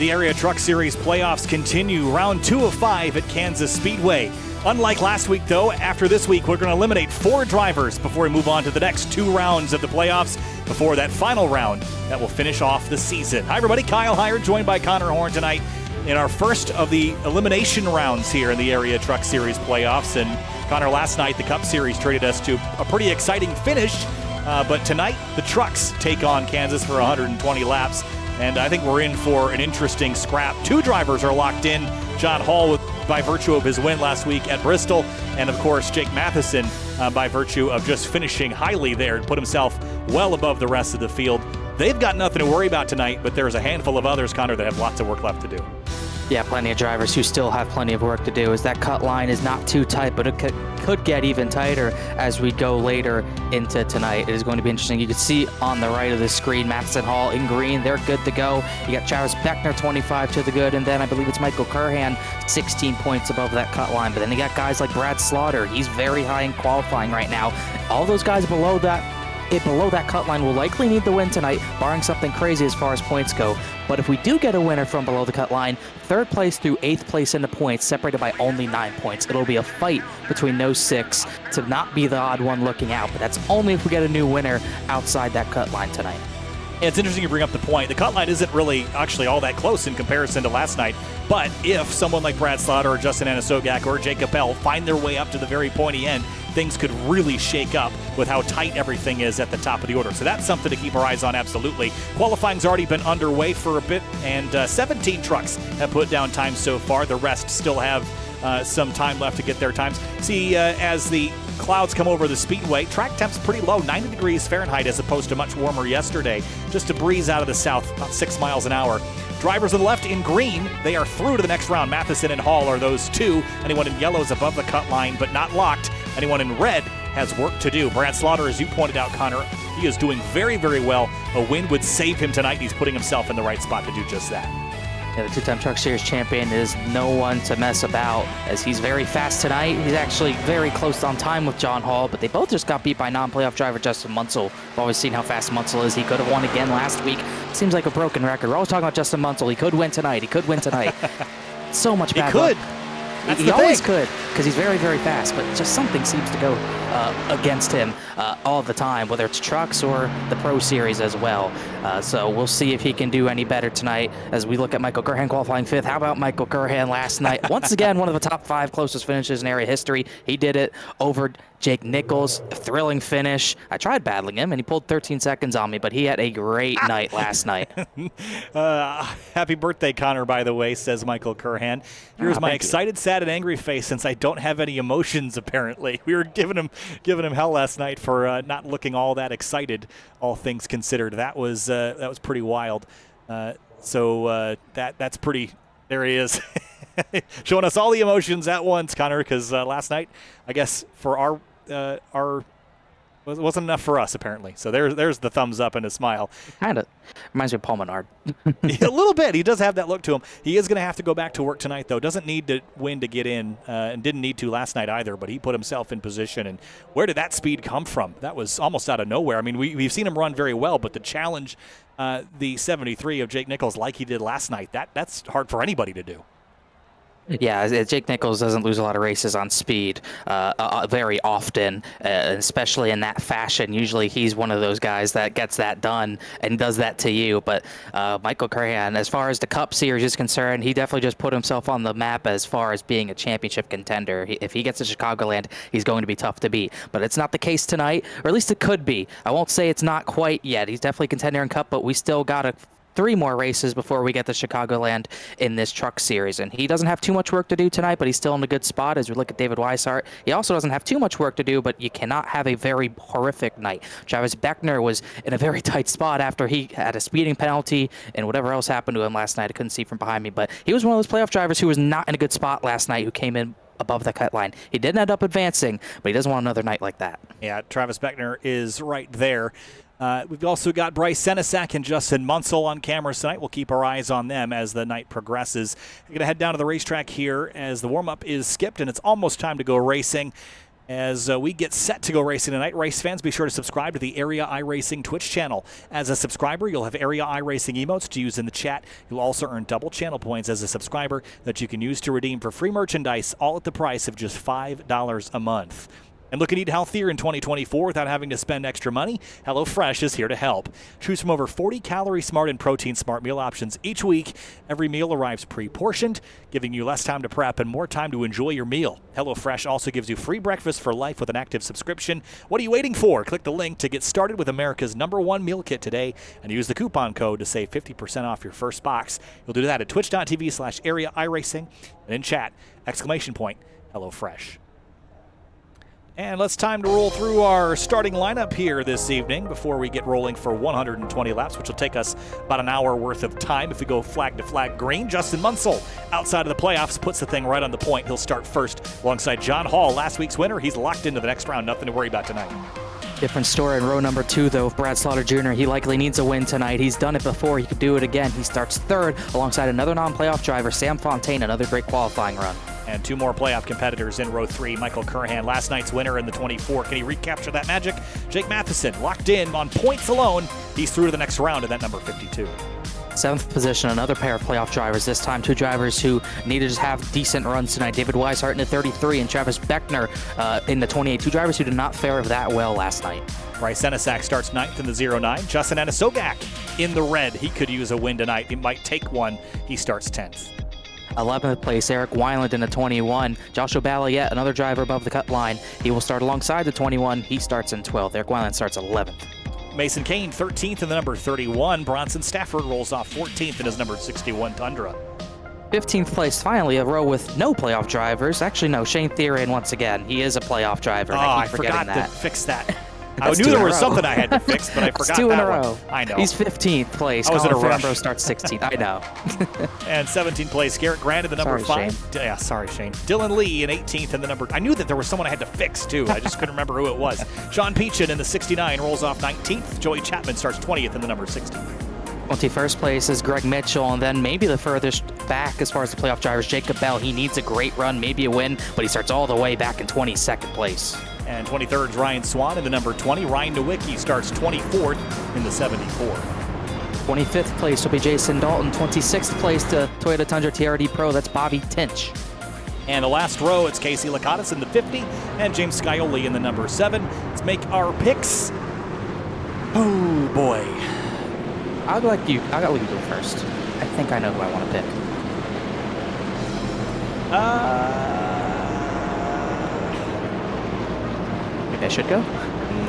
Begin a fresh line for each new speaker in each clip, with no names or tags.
The Area Truck Series playoffs continue. Round 2 of 5 at Kansas Speedway. Unlike last week, though, after this week, we're going to eliminate 4 drivers before we move on to the next 2 rounds of the playoffs before that final round that will finish off the season. Hi, everybody. Kyle Hire, joined by Connor Horn tonight in our first of the elimination rounds here in the Area Truck Series playoffs. And Connor, last night, the Cup Series traded us to a pretty exciting finish. But tonight, the trucks take on Kansas for 120 laps. And I think we're in for an interesting scrap. 2 drivers are locked in. John Hall, by virtue of his win last week at Bristol, and of course Jake Matheson by virtue of just finishing highly there and put himself well above the rest of the field. They've got nothing to worry about tonight, but there's a handful of others, Connor, that have lots of work left to do.
Yeah, plenty of drivers who still have plenty of work to do, as that cut line is not too tight, but it could get even tighter as we go later into tonight. It is going to be interesting. You can see on the right of the screen, Matheson Hall in green. They're good to go. You got Travis Beckner, 25 to the good, and then I believe it's Michael Curhan, 16 points above that cut line. But then you got guys like Brad Slaughter. He's very high in qualifying right now. All those guys below that cut line will likely need the win tonight, barring something crazy as far as points go. But if we do get a winner from below the cut line, 3rd place through 8th place in the points, separated by only 9 points. It'll be a fight between those 6 to not be the odd one looking out. But that's only if we get a new winner outside that cut line tonight.
It's interesting you bring up the point. The cut line isn't really actually all that close in comparison to last night. But if someone like Brad Slaughter or Justin Anasogak or Jake Appel find their way up to the very pointy end, things could really shake up with how tight everything is at the top of the order. So that's something to keep our eyes on, absolutely. Qualifying's already been underway for a bit, and 17 trucks have put down time so far. The rest still have some time left to get their times. See, as the clouds come over the speedway, track temp's pretty low, 90 degrees Fahrenheit, as opposed to much warmer yesterday. Just a breeze out of the south, about 6 miles an hour. Drivers on the left in green, they are through to the next round. Matheson and Hall are those 2. Anyone in yellow is above the cut line, but not locked. Anyone in red has work to do. Brad Slaughter, as you pointed out, Connor, he is doing very, very well. A win would save him tonight. He's putting himself in the right spot to do just that.
Yeah, the 2-time Truck Series champion is no one to mess about, as he's very fast tonight. He's actually very close on time with John Hall, but they both just got beat by non-playoff driver Justin Munsell. We've always seen how fast Munsell is. He could have won again last week. Seems like a broken record. We're always talking about Justin Munsell. He could win tonight. He could win tonight. So much bad luck. He always could, because he's very, very fast, but just something seems to go against him all the time, whether it's trucks or the Pro Series as well. So we'll see if he can do any better tonight as we look at Michael Curhan qualifying 5th. How about Michael Curhan last night? Once again, one of the top 5 closest finishes in area history. He did it over Jake Nichols, a thrilling finish. I tried battling him, and he pulled 13 seconds on me, but he had a great night last night.
Happy birthday, Connor, by the way, says Michael Curhan. Here's my excited, sad, and angry face since I don't have any emotions, apparently. We were giving him hell last night for not looking all that excited, all things considered. That was pretty wild. That's pretty. There he is. Showing us all the emotions at once, Connor, because last night, I guess, for our wasn't enough for us, apparently. So there's the thumbs up and a smile.
Kind of reminds me of Paul Menard.
A little bit. He does have that look to him. He is going to have to go back to work tonight, though. Doesn't need to win to get in, and didn't need to last night either, but he put himself in position. And where did that speed come from? That was almost out of nowhere. I mean, we've seen him run very well, but the challenge, the 73 of Jake Nichols like he did last night, that's hard for anybody to do.
Yeah, Jake Nichols doesn't lose a lot of races on speed very often, especially in that fashion. Usually he's one of those guys that gets that done and does that to you. But Michael Curhan, as far as the Cup Series is concerned, he definitely just put himself on the map as far as being a championship contender. If he gets to Chicagoland, he's going to be tough to beat. But it's not the case tonight, or at least it could be. I won't say it's not quite yet. He's definitely a contender in Cup, but we still got to 3 more races before we get to Chicagoland in this Truck Series. And he doesn't have too much work to do tonight, but he's still in a good spot as we look at David Weishart. He also doesn't have too much work to do, but you cannot have a very horrific night. Travis Beckner was in a very tight spot after he had a speeding penalty and whatever else happened to him last night. I couldn't see from behind me, but he was one of those playoff drivers who was not in a good spot last night, who came in above the cut line. He didn't end up advancing, but he doesn't want another night like that. Yeah,
Travis Beckner is right there. We've also got Bryce Senesac and Justin Munsell on camera tonight. We'll keep our eyes on them as the night progresses. We're going to head down to the racetrack here as the warm-up is skipped, and it's almost time to go racing. As we get set to go racing tonight, race fans, be sure to subscribe to the Area iRacing Twitch channel. As a subscriber, you'll have Area iRacing emotes to use in the chat. You'll also earn double channel points as a subscriber that you can use to redeem for free merchandise, all at the price of just $5 a month. And looking to eat healthier in 2024 without having to spend extra money? HelloFresh is here to help. Choose from over 40 calorie smart and protein smart meal options each week. Every meal arrives pre-portioned, giving you less time to prep and more time to enjoy your meal. HelloFresh also gives you free breakfast for life with an active subscription. What are you waiting for? Click the link to get started with America's #1 meal kit today and use the coupon code to save 50% off your first box. You'll do that at twitch.tv/Area iRacing and in chat, !HelloFresh. And it's time to roll through our starting lineup here this evening before we get rolling for 120 laps, which will take us about an hour worth of time if we go flag to flag green. Justin Munsell, outside of the playoffs, puts the thing right on the point. He'll start first alongside John Hall, last week's winner. He's locked into the next round. Nothing to worry about tonight.
Different story in row number 2, though, of Brad Slaughter Jr. He likely needs a win tonight. He's done it before. He could do it again. He starts third alongside another non-playoff driver, Sam Fontaine, another great qualifying run.
And 2 more playoff competitors in row 3. Michael Curhan, last night's winner in the 24. Can he recapture that magic? Jake Matheson, locked in on points alone. He's through to the next round in that number 52.
7th position, another pair of playoff drivers, this time 2 drivers who needed to have decent runs tonight. David Weishart in the 33 and Travis Beckner in the 28. 2 drivers who did not fare that well last night.
Bryce Enesak starts 9th in the 09. Justin Anasogak in the red. He could use a win tonight. He might take one. He starts 10th.
11th place, Eric Weiland in the 21. Joshua Balliet, another driver above the cut line. He will start alongside the 21. He starts in 12th. Eric Weiland starts 11th.
Mason Kane, 13th in the number 31. Bronson Stafford rolls off 14th in his number 61 Tundra.
15th place, finally, a row with no playoff drivers. Actually, no, Shane Therian once again. He is a playoff driver.
I forgot to fix that. I
That's
knew
2
there
in a
was
row.
something I had to fix, but I forgot
That's 2 in
that
a row.
one. I know.
He's 15th place.
I was in a
Colin
rush.
Farnborough starts 16th. I know.
And 17th place, Garrett Grant in the number
Sorry,
5. Yeah, sorry, Shane. Dylan Lee in 18th in the number. I knew that there was someone I had to fix, too. I just couldn't remember who it was. Sean Peachin in the 69 rolls off 19th. Joey Chapman starts 20th in the number 60.
21st place is Greg Mitchell, and then maybe the furthest back as far as the playoff drivers, Jacob Bell. He needs a great run, maybe a win, but he starts all the way back in 22nd place.
And 23rd is Ryan Swan in the number 20. Ryan Nowicki starts 24th in the 74.
25th place will be Jason Dalton. 26th place to Toyota Tundra TRD Pro. That's Bobby Tinch.
And the last row, it's Casey Lakatos in the 50 and James Scioli in the number 7. Let's make our picks. Oh, boy.
I'll let you go first. I think I know who I want to pick. Maybe I should go?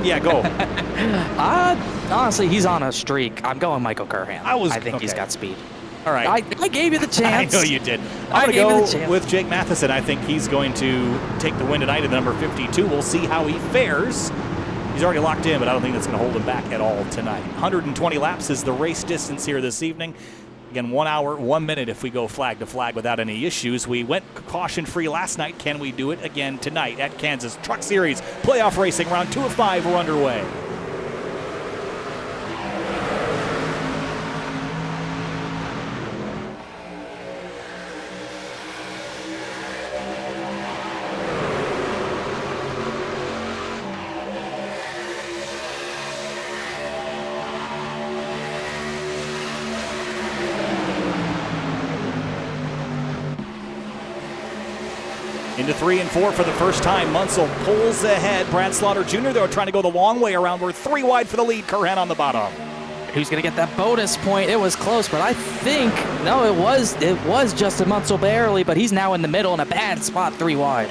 Yeah, go.
Honestly, he's on a streak. I'm going Michael Curhan. I think he's got speed.
All right.
I gave you the chance.
I know you did. I'm going to go with Jake Matheson. I think he's going to take the win tonight at number 52. We'll see how he fares. He's already locked in, but I don't think that's going to hold him back at all tonight. 120 laps is the race distance here this evening. Again, 1 hour, 1 minute if we go flag to flag without any issues. We went caution-free last night. Can we do it again tonight at Kansas Truck Series? Playoff racing, round 2 of 5, we're underway. Into 3 and 4 for the first time. Munsell pulls ahead. Brad Slaughter Jr., though, trying to go the long way around. We're 3 wide for the lead. Curhan on the bottom.
Who's going to get that bonus point? It was close, but I think, no, it was Justin Munsell barely, but he's now in the middle in a bad spot, 3 wide.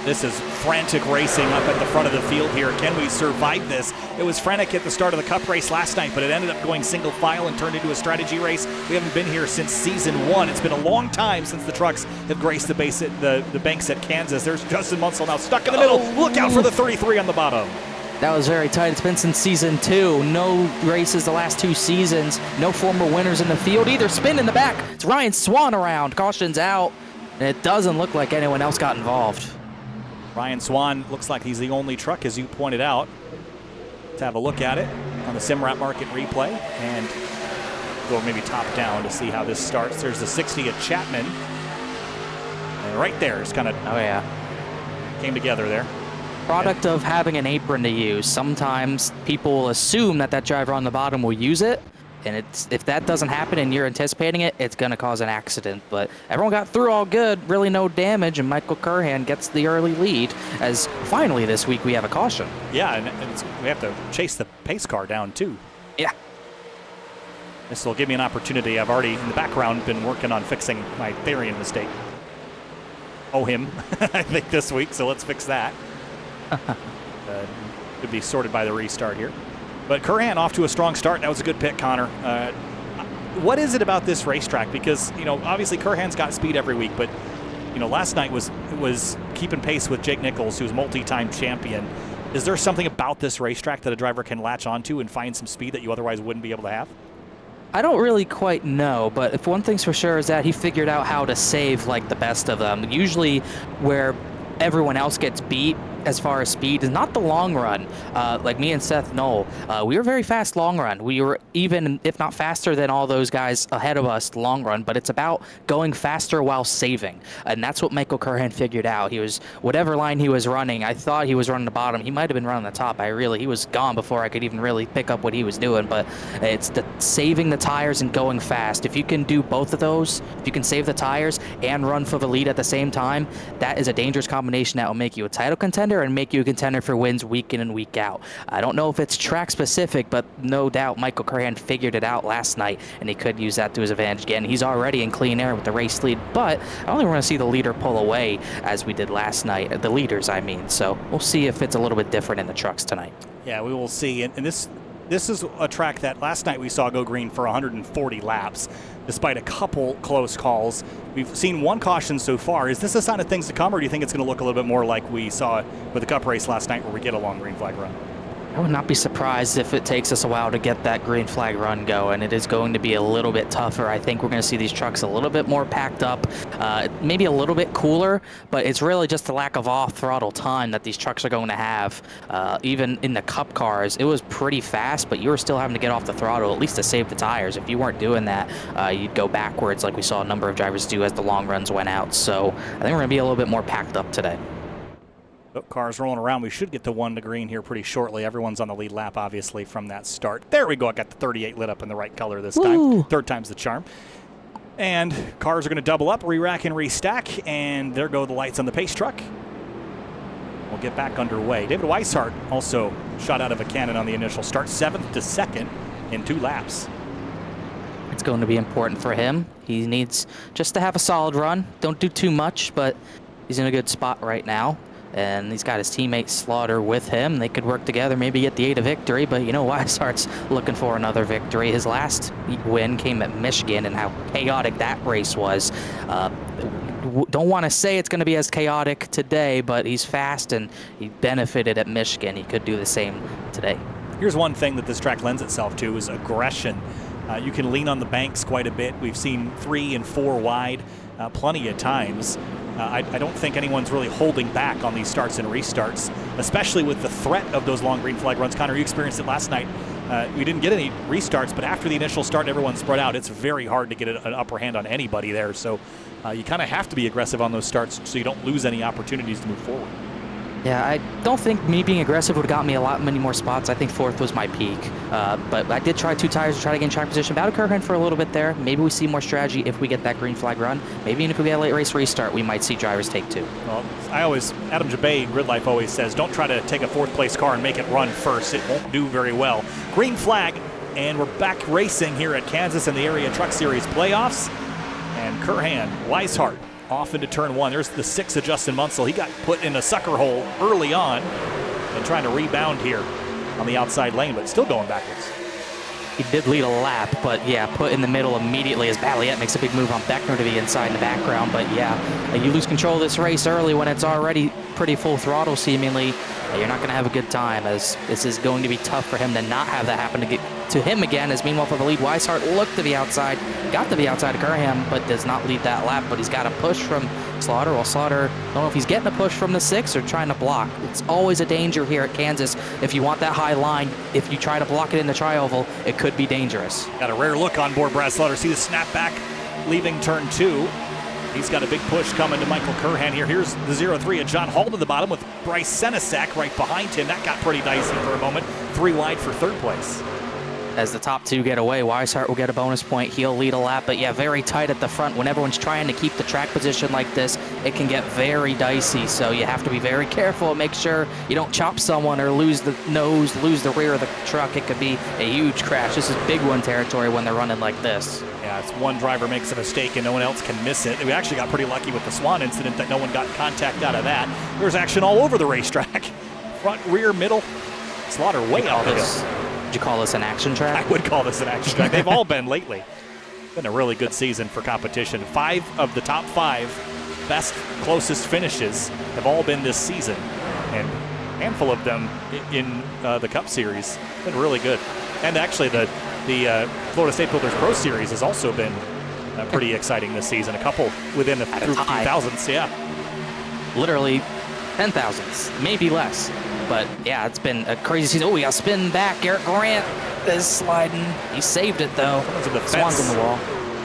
This is frantic racing up at the front of the field here. Can we survive this? It was frantic at the start of the Cup race last night, but it ended up going single file and turned into a strategy race. We haven't been here since season 1. It's been a long time since the trucks have graced the banks at Kansas. There's Justin Munsell now stuck in the middle. Look out for the 33 on the bottom.
That was very tight. It's been since season 2. No races the last 2 seasons. No former winners in the field either. Spin in the back. It's Ryan Swan around. Caution's out. And it doesn't look like anyone else got involved.
Ryan Swan looks like he's the only truck, as you pointed out. Let's have a look at it on the Simrat Market replay and go maybe top down to see how this starts. There's the 60 at Chapman. And right there, it's kind of came together there.
product of having an apron to use. Sometimes people will assume that that driver on the bottom will use it, and if that doesn't happen and you're anticipating it, it's going to cause an accident. But everyone got through all good, really no damage, and Michael Curhan gets the early lead, as finally this week we have a caution.
Yeah, and we have to chase the pace car down too.
Yeah.
This will give me an opportunity. I've already, in the background, been working on fixing my Therian mistake. Oh, him, I think, this week, so let's fix that. Could be sorted by the restart here. But Curhan off to a strong start. That was a good pick, Connor. What is it about this racetrack? Because, obviously Curhan's got speed every week, but, last night was keeping pace with Jake Nichols, who's multi-time champion. Is there something about this racetrack that a driver can latch onto and find some speed that you otherwise wouldn't be able to have?
I don't really quite know, but if one thing's for sure is that he figured out how to save like the best of them. Usually where everyone else gets beat as far as speed is not the long run. Like me and Seth Knoll, we were very fast long run. We were even, if not faster than all those guys ahead of us long run, but it's about going faster while saving. And that's what Michael Curhan figured out. He was, whatever line he was running, I thought he was running the bottom. He might have been running the top. He was gone before I could even really pick up what he was doing. But it's the saving the tires and going fast. If you can do both of those, if you can save the tires and run for the lead at the same time, that is a dangerous combination that will make you a title contender and make you a contender for wins week in and week out. I don't know if it's track specific, but no doubt Michael Curhan figured it out last night, and he could use that to his advantage again. He's already in clean air with the race lead, but I don't think we're going to see the leader pull away as we did last night. The leaders, I mean. So we'll see if it's a little bit different in the trucks tonight.
Yeah, we will see. And this is a track that last night we saw go green for 140 laps, despite a couple close calls. We've seen one caution so far. Is this a sign of things to come, or do you think it's going to look a little bit more like we saw with the Cup race last night where we get a long green flag run?
I would not be surprised if it takes us a while to get that green flag run going. It is going to be a little bit tougher. I think we're going to see these trucks a little bit more packed up, maybe a little bit cooler, but it's really just the lack of off-throttle time that these trucks are going to have. Even in the Cup cars, it was pretty fast, but you were still having to get off the throttle, at least to save the tires. If you weren't doing that, you'd go backwards like we saw a number of drivers do as the long runs went out. So I think we're going to be a little bit more packed up today.
Cars rolling around. We should get to 1 to green here pretty shortly. Everyone's on the lead lap, obviously, from that start. There we go. I got the 38 lit up in the right color this time. Third time's the charm. And cars are going to double up, re-rack and restack, and there go the lights on the pace truck. We'll get back underway. David Weishart also shot out of a cannon on the initial start, 7th to 2nd in 2 laps.
It's going to be important for him. He needs just to have a solid run. Don't do too much, but he's in a good spot right now. And he's got his teammate Slaughter with him. They could work together, maybe get the 8 victory, but Weishart's looking for another victory. His last win came at Michigan, and how chaotic that race was. Don't want to say it's going to be as chaotic today, but he's fast and he benefited at Michigan. He could do the same today.
Here's one thing that this track lends itself to is aggression. You can lean on the banks quite a bit. We've seen 3 and 4 wide plenty of times. I don't think anyone's really holding back on these starts and restarts, especially with the threat of those long green flag runs. Connor, you experienced it last night. We didn't get any restarts, but after the initial start, everyone spread out. It's very hard to get an upper hand on anybody there. So you kind of have to be aggressive on those starts so you don't lose any opportunities to move forward.
Yeah, I don't think me being aggressive would have got me many more spots. I think 4th was my peak. But I did try 2 tires to try to gain track position. Battled Curhan for a little bit there. Maybe we see more strategy if we get that green flag run. Maybe even if we get a late race restart, we might see drivers take 2.
Well, Adam Jabay in Grid Life always says, don't try to take a 4th place car and make it run first. It won't do very well. Green flag, and we're back racing here at Kansas in the Area Truck Series playoffs. And Curhan, Weishart, off into turn 1. There's the 6 of Justin Munsell. He got put in a sucker hole early on and trying to rebound here on the outside lane, but still going backwards.
He did lead a lap, but yeah, put in the middle immediately as Balliet makes a big move on Beckner to be inside in the background. But yeah, you lose control of this race early when it's already pretty full throttle seemingly. You're not going to have a good time, as this is going to be tough for him to not have that happen to him again. As meanwhile for the lead, Weishart looked to the outside, got to the outside of Curhan, but does not lead that lap. But he's got a push from Slaughter. Well, Slaughter, I don't know if he's getting a push from the 6 or trying to block. It's always a danger here at Kansas. If you want that high line, if you try to block it in the tri-oval, it could be dangerous.
Got a rare look on board Brad Slaughter. See the snap back leaving turn 2. He's got a big push coming to Michael Curhan here. Here's the 0-3 and John Hall to the bottom with Bryce Senesac right behind him. That got pretty dicey for a moment. 3 wide for third place.
As the top 2 get away, Weishart will get a bonus point. He'll lead a lap, but yeah, very tight at the front. When everyone's trying to keep the track position like this, it can get very dicey. So you have to be very careful and make sure you don't chop someone or lose the nose, lose the rear of the truck. It could be a huge crash. This is big one territory when they're running like this.
Yeah, it's one driver makes a mistake and no one else can miss it. We actually got pretty lucky with the Swan incident that no one got contact out of that. There's action all over the racetrack. Front, rear, middle. Slaughter way out of this.
Would you call this an action track?
I would call this an action track. They've all been lately. Been a really good season for competition. 5 of the top 5 best, closest finishes have all been this season. And a handful of them in the Cup Series. Been really good. And actually the Florida State Builders Pro Series has also been pretty exciting this season. A couple within a few thousandths, yeah.
Literally 10,000ths, maybe less. But yeah, it's been a crazy season. Oh, we got spin back. Eric Grant is sliding. He saved it though. Swan's in the wall.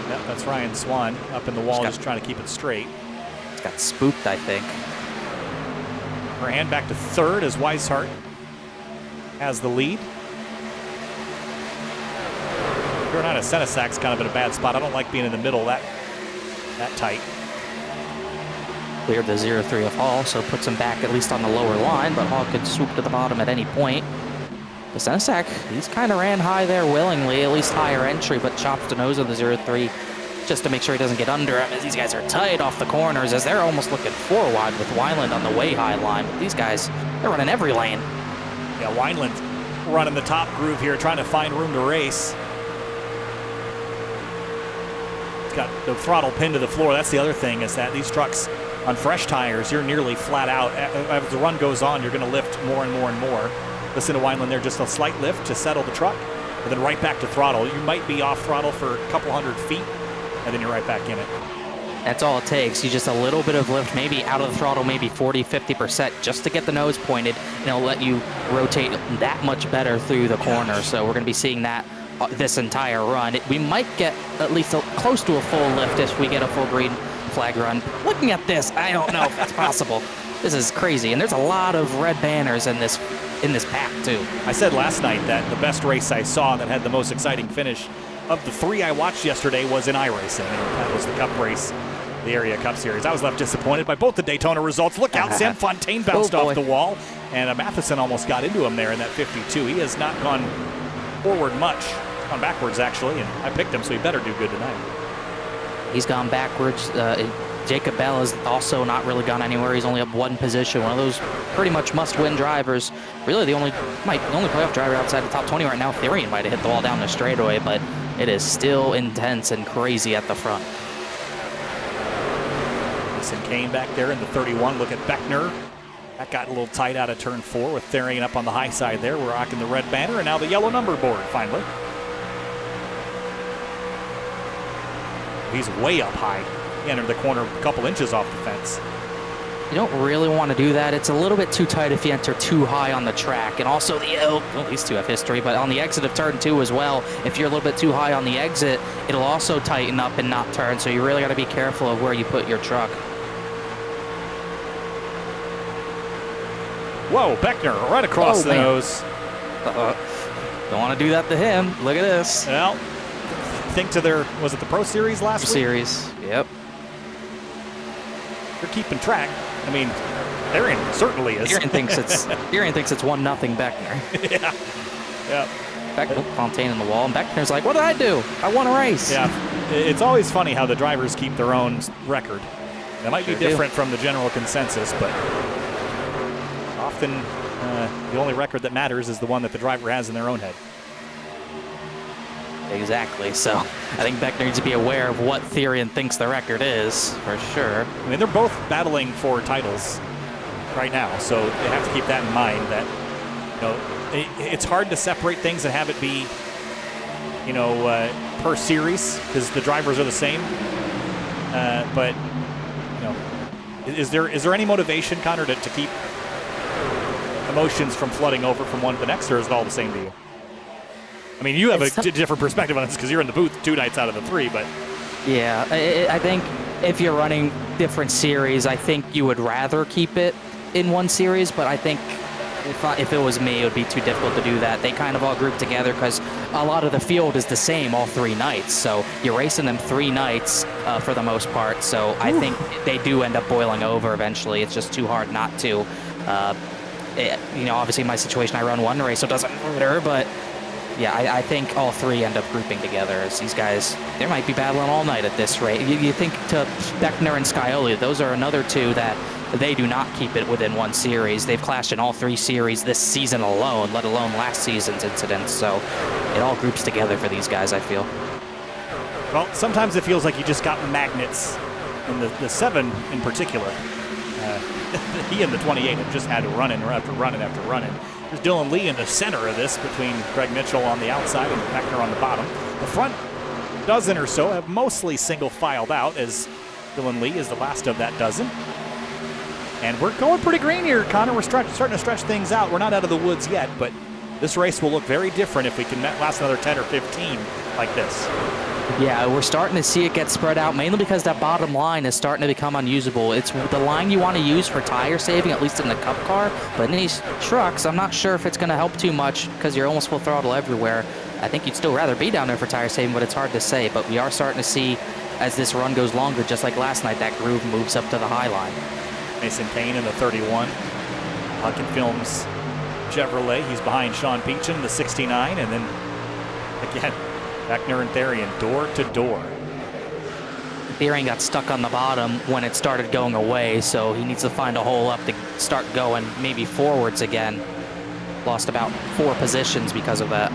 Yep, that's Ryan Swan up in the wall, just trying to keep it straight.
It's got spooked, I think.
Grant back to third as Weishart has the lead. Carolina Senesac's kind of in a bad spot. I don't like being in the middle that tight.
Cleared the 0-3 of Hall, so puts him back at least on the lower line, but Hall could swoop to the bottom at any point. But Senesac, he's kind of ran high there willingly, at least higher entry, but chops the nose of the 0-3 just to make sure he doesn't get under him, as these guys are tight off the corners, as they're almost looking 4 wide with Wineland on the way high line. But these guys, they're running every lane.
Yeah, Wineland's running the top groove here, trying to find room to race. He's got the throttle pinned to the floor. That's the other thing, is that these trucks on fresh tires, you're nearly flat out. As the run goes on, you're going to lift more and more and more. Listen to Wineland there, just a slight lift to settle the truck, and then right back to throttle. You might be off throttle for a couple hundred feet, and then you're right back in it.
That's all it takes. You just a little bit of lift, maybe out of the throttle, maybe 40, 50%, just to get the nose pointed, and it'll let you rotate that much better through the corner. So we're going to be seeing that this entire run. We might get at least close to a full lift if we get a full green flag run. Looking at this, I don't know if that's possible. This is crazy, and there's a lot of red banners in this pack too.
I said last night that the best race I saw that had the most exciting finish of the 3 I watched yesterday was in iRacing, and that was the Cup race, the Area Cup Series. I was left disappointed by both the Daytona results. Look out, Sam Fontaine bounced off the wall, and Matheson almost got into him there in that 52. He has not gone forward much, gone backwards actually, and I picked him, so he better do good tonight.
He's gone backwards. Jacob Bell has also not really gone anywhere. He's only up 1 position. One of those pretty much must-win drivers. Really the only playoff driver outside the top 20 right now. Therian might have hit the wall down the straightaway, but it is still intense and crazy at the front.
Mason Kane back there in the 31. Look at Beckner. That got a little tight out of turn 4 with Therian up on the high side there. We're rocking the red banner, and now the yellow number board finally. He's way up high. He entered the corner a couple inches off the fence.
You don't really want to do that. It's a little bit too tight if you enter too high on the track. And also these two have history, but on the exit of turn 2 as well, if you're a little bit too high on the exit, it'll also tighten up and not turn. So you really got to be careful of where you put your truck.
Whoa, Beckner right across the nose.
Don't want to do that to him. Look at this.
Well, think to their, was it the Pro Series last week?
Series, yep.
They're keeping track. I mean, Therian certainly is.
Therian thinks it's 1-0 Beckner.
Yeah. Yeah.
Beckner, Fontaine in the wall, and Beckner's like, what did I do? I won a race.
Yeah. It's always funny how the drivers keep their own record. That might be different from the general consensus, but often the only record that matters is the one that the driver has in their own head.
Exactly. So I think Beckner needs to be aware of what Therian thinks the record is, for sure.
I mean, they're both battling for titles right now, so they have to keep that in mind. That, you know, it's hard to separate things and have it be, you know, per series because the drivers are the same. But you know, is there any motivation, Connor, to keep emotions from flooding over from one to the next, or is it all the same to you? I mean, you have a different perspective on this because you're in the booth 2 nights out of the 3, but...
Yeah, I think if you're running different series, I think you would rather keep it in one series, but I think if it was me, it would be too difficult to do that. They kind of all group together because a lot of the field is the same all 3 nights. So you're racing them 3 nights for the most part. So I think they do end up boiling over eventually. It's just too hard not to. You know, obviously in my situation, I run 1 race, so it doesn't matter. But yeah, I think all 3 end up grouping together as these guys, they might be battling all night at this rate. You think to Beckner and Scioli, those are another 2 that they do not keep it within 1 series. They've clashed in all 3 series this season alone, let alone last season's incidents. So it all groups together for these guys, I feel.
Well, sometimes it feels like you just got magnets. In the 7 in particular, he and the 28 have just had running after running after running. There's Dylan Lee in the center of this between Greg Mitchell on the outside and Beckner on the bottom. The front dozen or so have mostly single filed out as Dylan Lee is the last of that dozen. And we're going pretty green here, Connor. We're starting to stretch things out. We're not out of the woods yet, but this race will look very different if we can last another 10 or 15 like this.
Yeah, we're starting to see it get spread out, mainly because that bottom line is starting to become unusable. It's the line you want to use for tire saving, at least in the Cup car. But in these trucks, I'm not sure if it's going to help too much because you're almost full throttle everywhere. I think you'd still rather be down there for tire saving, but it's hard to say. But we are starting to see, as this run goes longer, just like last night, that groove moves up to the high line.
Mason Kane in the 31. Hucken Films Chevrolet. He's behind Sean Peachin in the 69. And then, again, Beckner and Therian door to door.
Therian got stuck on the bottom when it started going away, so he needs to find a hole up to start going maybe forwards again. Lost about 4 positions because of that.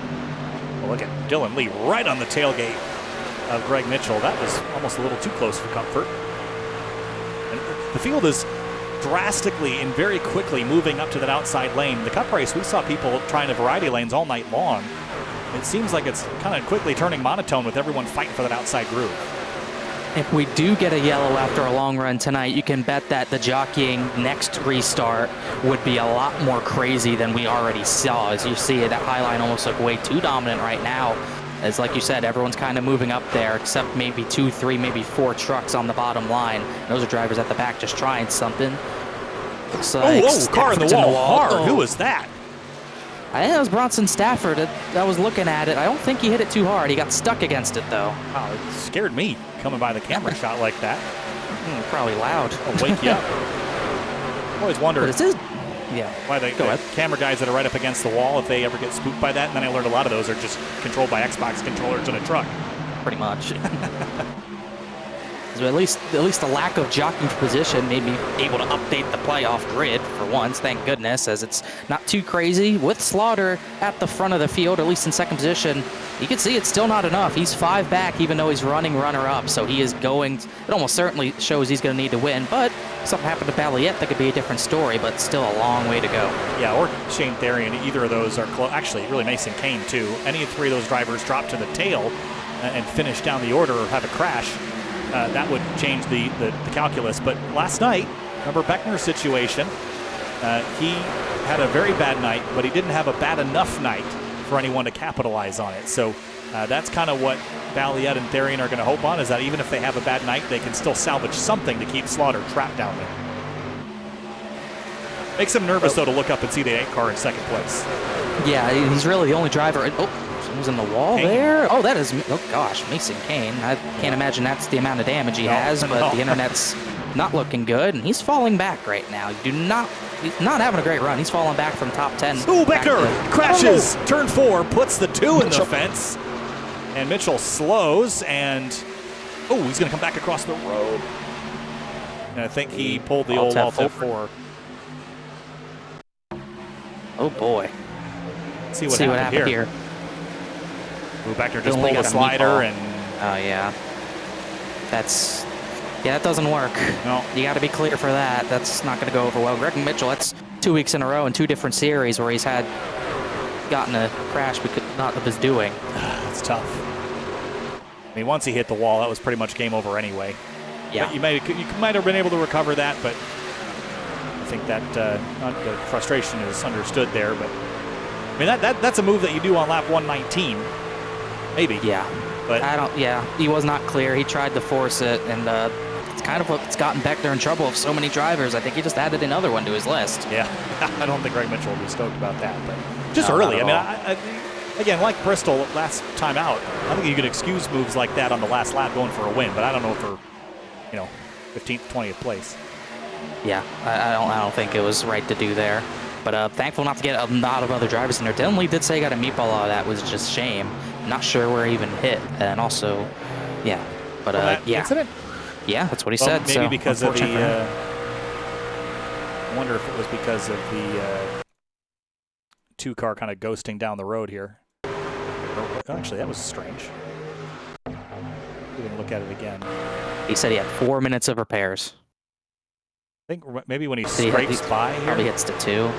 Well, look at Dylan Lee right on the tailgate of Greg Mitchell. That was almost a little too close for comfort. And the field is drastically and very quickly moving up to that outside lane. The Cup race, we saw people trying the variety lanes all night long. It seems like it's kind of quickly turning monotone with everyone fighting for that outside groove.
If we do get a yellow after a long run tonight, you can bet that the jockeying next restart would be a lot more crazy than we already saw. As you see, that high line almost look way too dominant right now. As like you said, everyone's kind of moving up there, except maybe 2, 3, maybe 4 trucks on the bottom line. Those are drivers at the back just trying something. Looks like
car in the wall. Hard. Who was that?
I think it was Bronson Stafford. I was looking at it. I don't think he hit it too hard. He got stuck against it, though.
Wow, it scared me coming by the camera shot like that.
Probably loud.
I'll wake you up. I always wondered why the camera guys that are right up against the wall, if they ever get spooked by that. And then I learned a lot of those are just controlled by Xbox controllers in a truck.
Pretty much. So at least the lack of jockeying for position made me able to update the playoff grid for once, thank goodness, as it's not too crazy. With Slaughter at the front of the field, or at least in second position, you can see it's still not enough. He's 5 back, even though he's running runner-up, so he is going. It almost certainly shows he's going to need to win, but if something happened to Balliet, that could be a different story, but still a long way to go.
Yeah, or Shane Therian, either of those are close. Actually, really Mason Kane, too. Any of 3 of those drivers drop to the tail and finish down the order or have a crash. That would change the calculus. But last night, remember Beckner's situation, he had a very bad night, but he didn't have a bad enough night for anyone to capitalize on it. So that's kind of what Balliet and Therian are going to hope on, is that even if they have a bad night, they can still salvage something to keep Slaughter trapped down there. Makes him nervous, though, to look up and see the 8 car in second place.
Yeah, he's really the only driver. Someone's in the wall there. Oh, that is, oh gosh, Mason Kane. I can't imagine that's the amount of damage he has, but the internet's not looking good, and he's falling back right now. He's not having a great run. He's falling back from top 10.
Oh, Beckner crashes. Turn 4, puts the 2 in the fence, and Mitchell slows, and he's going to come back across the road. And I think he pulled the old Alt F4.
Oh boy.
Let's see what happened here. Beckner just pulled a slider and.
Oh yeah. That doesn't work.
No.
You got to be clear for that. That's not going to go over well. Greg Mitchell, that's 2 weeks in a row in 2 different series where he's gotten a crash because not of his doing.
That's tough. I mean, once he hit the wall, that was pretty much game over anyway.
Yeah.
But you might have been able to recover that, but I think that the frustration is understood there. But I mean, that's a move that you do on lap 119. Maybe.
Yeah.
But
he was not clear. He tried to force it, and it's kind of what's gotten Beckner in trouble with so many drivers. I think he just added another one to his list.
Yeah, I don't think Greg Mitchell will be stoked about that, but just
No,
early.
not
I
at
mean, again, like Bristol last time out, I think you could excuse moves like that on the last lap going for a win, but I don't know for, 15th, 20th place.
Yeah, I don't think it was right to do there. But thankful not to get a lot of other drivers in there. Dylan Lee did say he got a meatball out of that. Was just shame. Not sure where he even hit. And also, yeah. But yeah.
Incident?
Yeah, that's what he said.
Maybe
so,
because of the,
I
wonder if it was because of the two-car kind of ghosting down the road here. Actually, that was strange. We didn't look at it again.
He said he had 4 minutes of repairs.
I think maybe when he scrapes by here.
Probably hits to 2.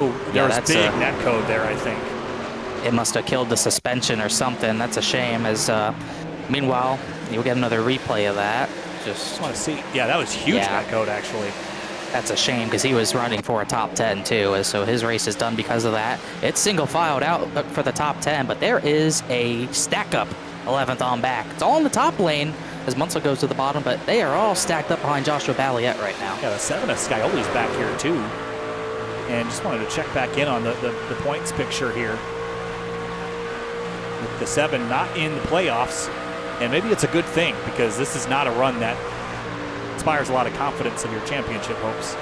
Oh, there was big net code there, I think.
It must have killed the suspension or something. That's a shame. As meanwhile, you'll get another replay of that. Just
want to see. Yeah, that was huge net code, actually.
That's a shame because he was running for a top 10 too, so his race is done because of that. It's single filed out for the top 10, but there is a stack up 11th on back. It's all in the top lane as Munsell goes to the bottom, but they are all stacked up behind Joshua Balliet right now.
Yeah, the 7 of Scioli's back here too. And just wanted to check back in on the points picture here. With the 7 not in the playoffs, and maybe it's a good thing because this is not a run that inspires a lot of confidence of your championship hopes.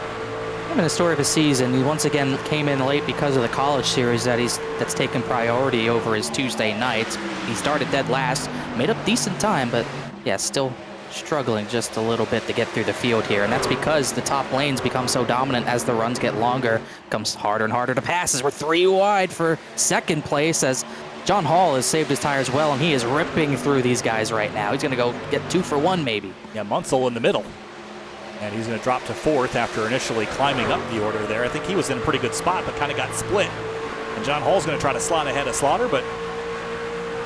In the story of his season, he once again came in late because of the college series that's taken priority over his Tuesday nights. He started dead last, made up decent time, but yeah, still struggling just a little bit to get through the field here. And that's because the top lanes become so dominant as the runs get longer. It becomes harder and harder to pass as we're 3 wide for second place as John Hall has saved his tires well, and he is ripping through these guys right now. He's going to go get 2 for 1 maybe.
Yeah, Munsell in the middle. And he's going to drop to 4th after initially climbing up the order there. I think he was in a pretty good spot, but kind of got split. And John Hall's going to try to slot ahead of Slaughter, but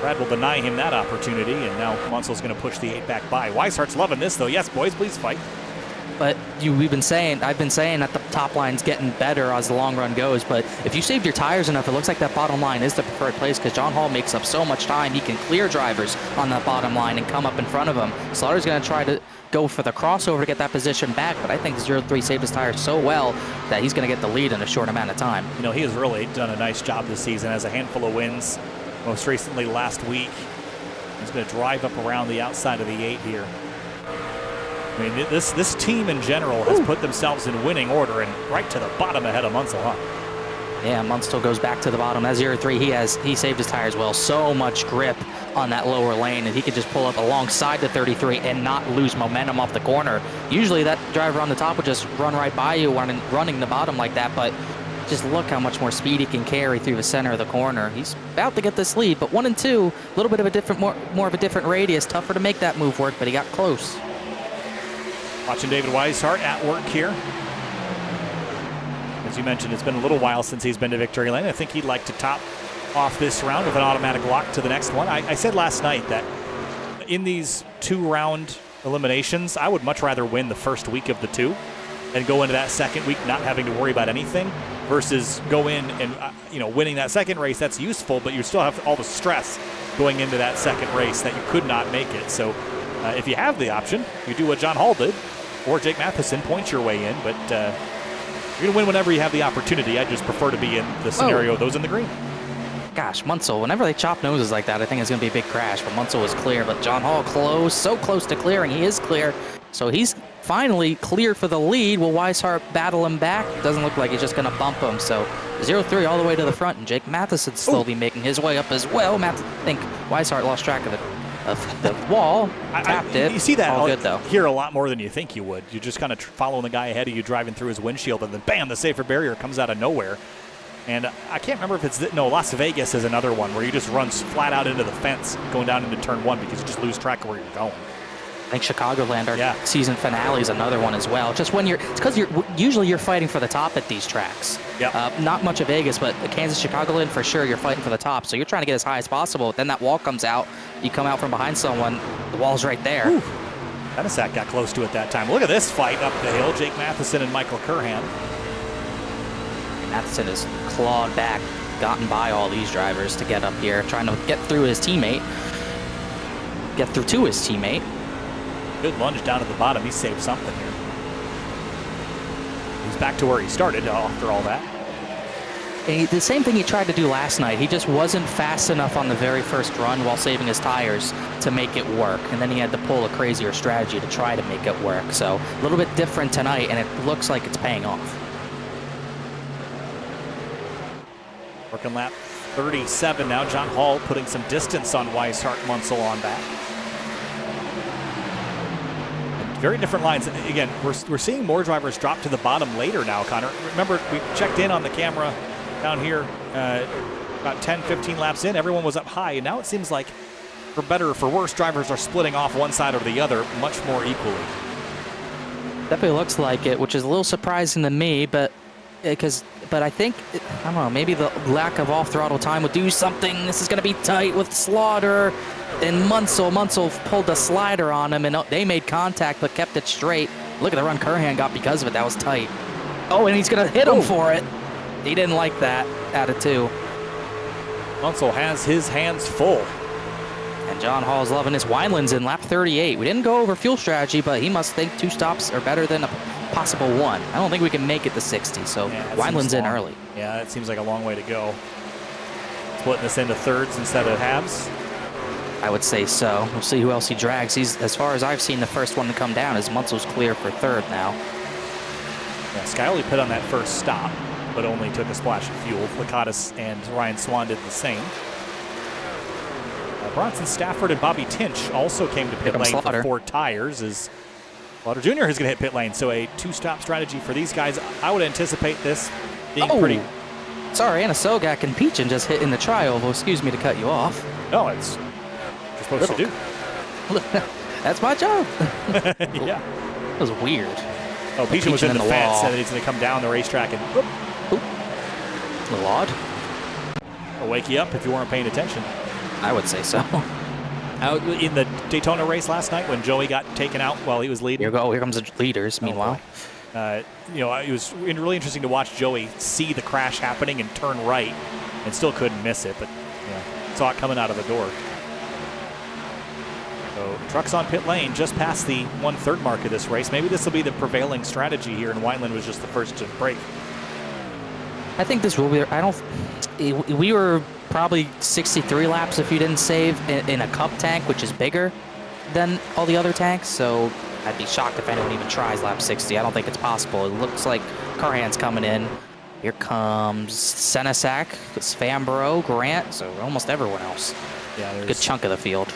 Brad will deny him that opportunity, and now Munsell's going to push the 8 back by. Weishart's loving this, though. Yes, boys, please fight.
But I've been saying that the top line's getting better as the long run goes, but if you saved your tires enough, it looks like that bottom line is the preferred place because John Hall makes up so much time. He can clear drivers on that bottom line and come up in front of them. Slaughter's going to try to go for the crossover to get that position back, but I think 0-3 saved his tires so well that he's going to get the lead in a short amount of time.
He has really done a nice job this season, has a handful of wins, most recently last week. He's going to drive up around the outside of the 8 here. I mean, this team in general has put themselves in winning order and right to the bottom ahead of Munsell, huh?
Yeah, Munsell goes back to the bottom. That 0-3, he saved his tires well. So much grip on that lower lane, and he could just pull up alongside the 33 and not lose momentum off the corner. Usually that driver on the top would just run right by you running the bottom like that, but just look how much more speed he can carry through the center of the corner. He's about to get this lead, but 1 and 2, a little bit of a different, more of a different radius. Tougher to make that move work, but he got close.
Watching David Weishart at work here. As you mentioned, it's been a little while since he's been to victory lane. I think he'd like to top off this round with an automatic lock to the next one. I said last night that in these 2-round eliminations, I would much rather win the first week of the 2 and go into that second week not having to worry about anything versus go in and winning that second race. That's useful, but you still have all the stress going into that second race that you could not make it. So if you have the option, you do what John Hall did, or Jake Matheson points your way in, but you're going to win whenever you have the opportunity. I just prefer to be in the scenario of those in the green.
Gosh, Munsell, whenever they chop noses like that, I think it's going to be a big crash, but Munsell was clear, but John Hall close, so close to clearing. He is clear, so he's finally clear for the lead. Will Weishart battle him back? Doesn't look like he's just going to bump him, so 0-3 all the way to the front, and Jake Matheson slowly making his way up as well. I think Weishart lost track of it. Of the wall, tapped it.
You see that
all good, though.
Here a lot more than you think you would. You're just kind of following the guy ahead of you, driving through his windshield, and then bam, the safer barrier comes out of nowhere. And I can't remember if it's Las Vegas is another one where you just run flat out into the fence going down into turn 1 because you just lose track of where you're going.
I think Chicagoland, our season finale, is another one as well. Just when it's because usually you're fighting for the top at these tracks.
Yeah.
Not much of Vegas, but Kansas, Chicagoland, for sure, you're fighting for the top. So you're trying to get as high as possible. Then that wall comes out. You come out from behind someone. The wall's right there.
Benesac got close to it that time. Look at this fight up the hill. Jake Matheson and Michael Curhan.
Matheson has clawed back, gotten by all these drivers to get up here, trying to get through his teammate. Get through to his teammate.
Good lunge down to the bottom. He saved something here. He's back to where he started after all that.
And the same thing he tried to do last night. He just wasn't fast enough on the very first run while saving his tires to make it work. And then he had to pull a crazier strategy to try to make it work. So a little bit different tonight, and it looks like it's paying off.
Working lap 37 now. John Hall putting some distance on Weishart, Munsell on back. And very different lines. Again, we're seeing more drivers drop to the bottom later now, Connor. Remember, we checked in on the camera down here about 10, 15 laps in. Everyone was up high, and now it seems like for better or for worse, drivers are splitting off one side or the other much more equally.
Definitely looks like it, which is a little surprising to me, but I think, I don't know, maybe the lack of off-throttle time would do something. This is going to be tight with Slaughter and Munsell. Munsell pulled the slider on him, and they made contact but kept it straight. Look at the run Curhan got because of it. That was tight. Oh, and he's going to hit him for it. He didn't like that out of two.
Munsell has his hands full.
And John Hall's loving his. Wineland's in lap 38. We didn't go over fuel strategy, but he must think 2 stops are better than a possible 1. I don't think we can make it to 60, so yeah, Wineland's in early.
Yeah, that seems like a long way to go. Splitting this into thirds instead of halves.
I would say so. We'll see who else he drags. He's, as far as I've seen, the first one to come down is Munsell's clear for third now.
Yeah, Skyly put on that first stop, but only took a splash of fuel. Lakatos and Ryan Swan did the same. Bronson Stafford and Bobby Tinch also came to pit lane for 4 tires as Slaughter Jr. is going to hit pit lane. So a 2-stop strategy for these guys. I would anticipate this being pretty...
Sorry, Anna Sogak and Peachin just hit in the tri-oval. Excuse me to cut you off.
No, it's what you're supposed to do.
That's my job.
Yeah.
That was weird.
Oh, Peachin was in the fence, and he's going to come down the racetrack and... Whoop.
A little odd.
I'll wake you up if you weren't paying attention.
I would say so.
Out in the Daytona race last night when Joey got taken out while he was leading.
Here comes the leaders, meanwhile.
You know, it was really interesting to watch Joey see the crash happening and turn right and still couldn't miss it, but saw it coming out of the door. So trucks on pit lane just past the 1/3 mark of this race. Maybe this will be the prevailing strategy here, and Wineland was just the first to break.
I think this will be. We were probably 63 laps if you didn't save in a cup tank, which is bigger than all the other tanks. So I'd be shocked if anyone even tries lap 60. I don't think it's possible. It looks like Curhan's coming in. Here comes Senesac, Fambro, Grant, so almost everyone else. Yeah, there's a good chunk of the field.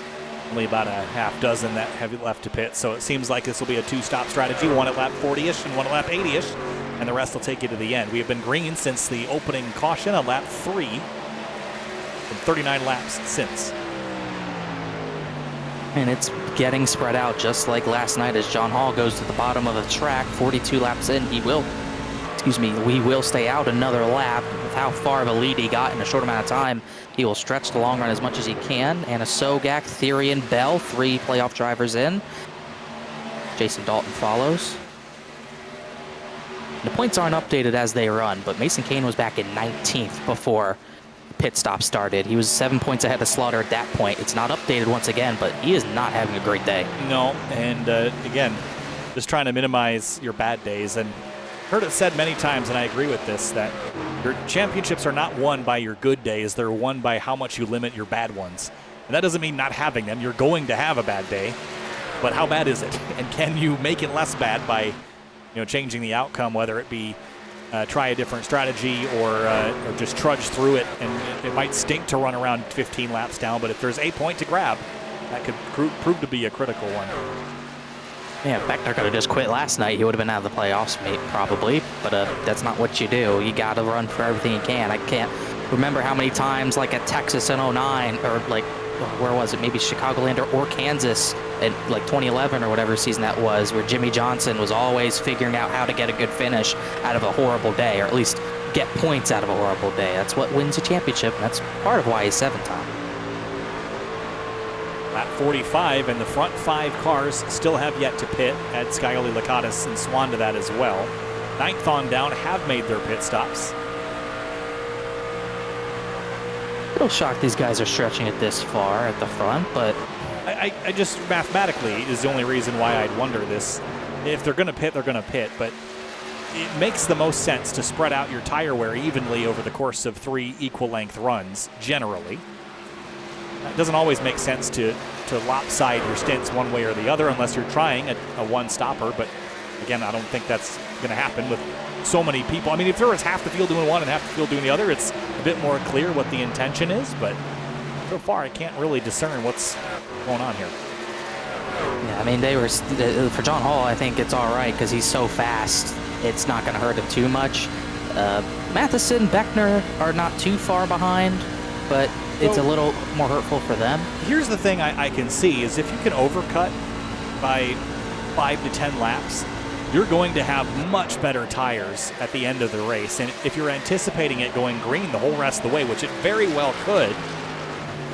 Only about a half dozen that have left to pit, so it seems like this will be a 2-stop strategy, one at lap 40-ish and one at lap 80-ish, and the rest will take you to the end. We have been green since the opening caution on lap 3, and 39 laps since.
And it's getting spread out just like last night as John Hall goes to the bottom of the track. 42 laps in, we will stay out another lap. With how far of a lead he got in a short amount of time, he will stretch the long run as much as he can. Anna Sogak, Therian, Bell, 3 playoff drivers in. Jason Dalton follows. The points aren't updated as they run, but Mason Kane was back in 19th before pit stop started. He was 7 points ahead of Slaughter at that point. It's not updated once again, but he is not having a great day.
No, and again, just trying to minimize your bad days. And heard it said many times, and I agree with this, that your championships are not won by your good days. They're won by how much you limit your bad ones. And that doesn't mean not having them. You're going to have a bad day, but how bad is it? And can you make it less bad by changing the outcome, whether it be try a different strategy or just trudge through it? And it might stink to run around 15 laps down, but if there's a point to grab, that could prove to be a critical one.
Yeah, Beckner could have just quit last night. He would have been out of the playoffs, probably. But that's not what you do. You got to run for everything you can. I can't remember how many times, like at Texas in 09, or like, where was it? Maybe Chicagoland or Kansas in like 2011 or whatever season that was, where Jimmy Johnson was always figuring out how to get a good finish out of a horrible day, or at least get points out of a horrible day. That's what wins a championship, and that's part of why he's 7-time.
Lap 45, and the front 5 cars still have yet to pit. Add Skyly, Lakatos, and Swan to that as well. 9th on down have made their pit stops.
A little shocked these guys are stretching it this far at the front, but
I just mathematically is the only reason why I'd wonder this. If they're going to pit, they're going to pit, but it makes the most sense to spread out your tire wear evenly over the course of 3 equal-length runs, generally. It doesn't always make sense to lopside your stints one way or the other unless you're trying a one-stopper, but again, I don't think that's going to happen with so many people. I mean, if there was half the field doing one and half the field doing the other, it's a bit more clear what the intention is, but so far I can't really discern what's going on here.
Yeah, I mean, they were for John Hall. I think it's all right because he's so fast. It's not going to hurt him too much. Matheson, Beckner are not too far behind, but it's a little more hurtful for them.
Here's the thing I can see is if you can overcut by 5 to 10 laps, you're going to have much better tires at the end of the race. And if you're anticipating it going green the whole rest of the way, which it very well could,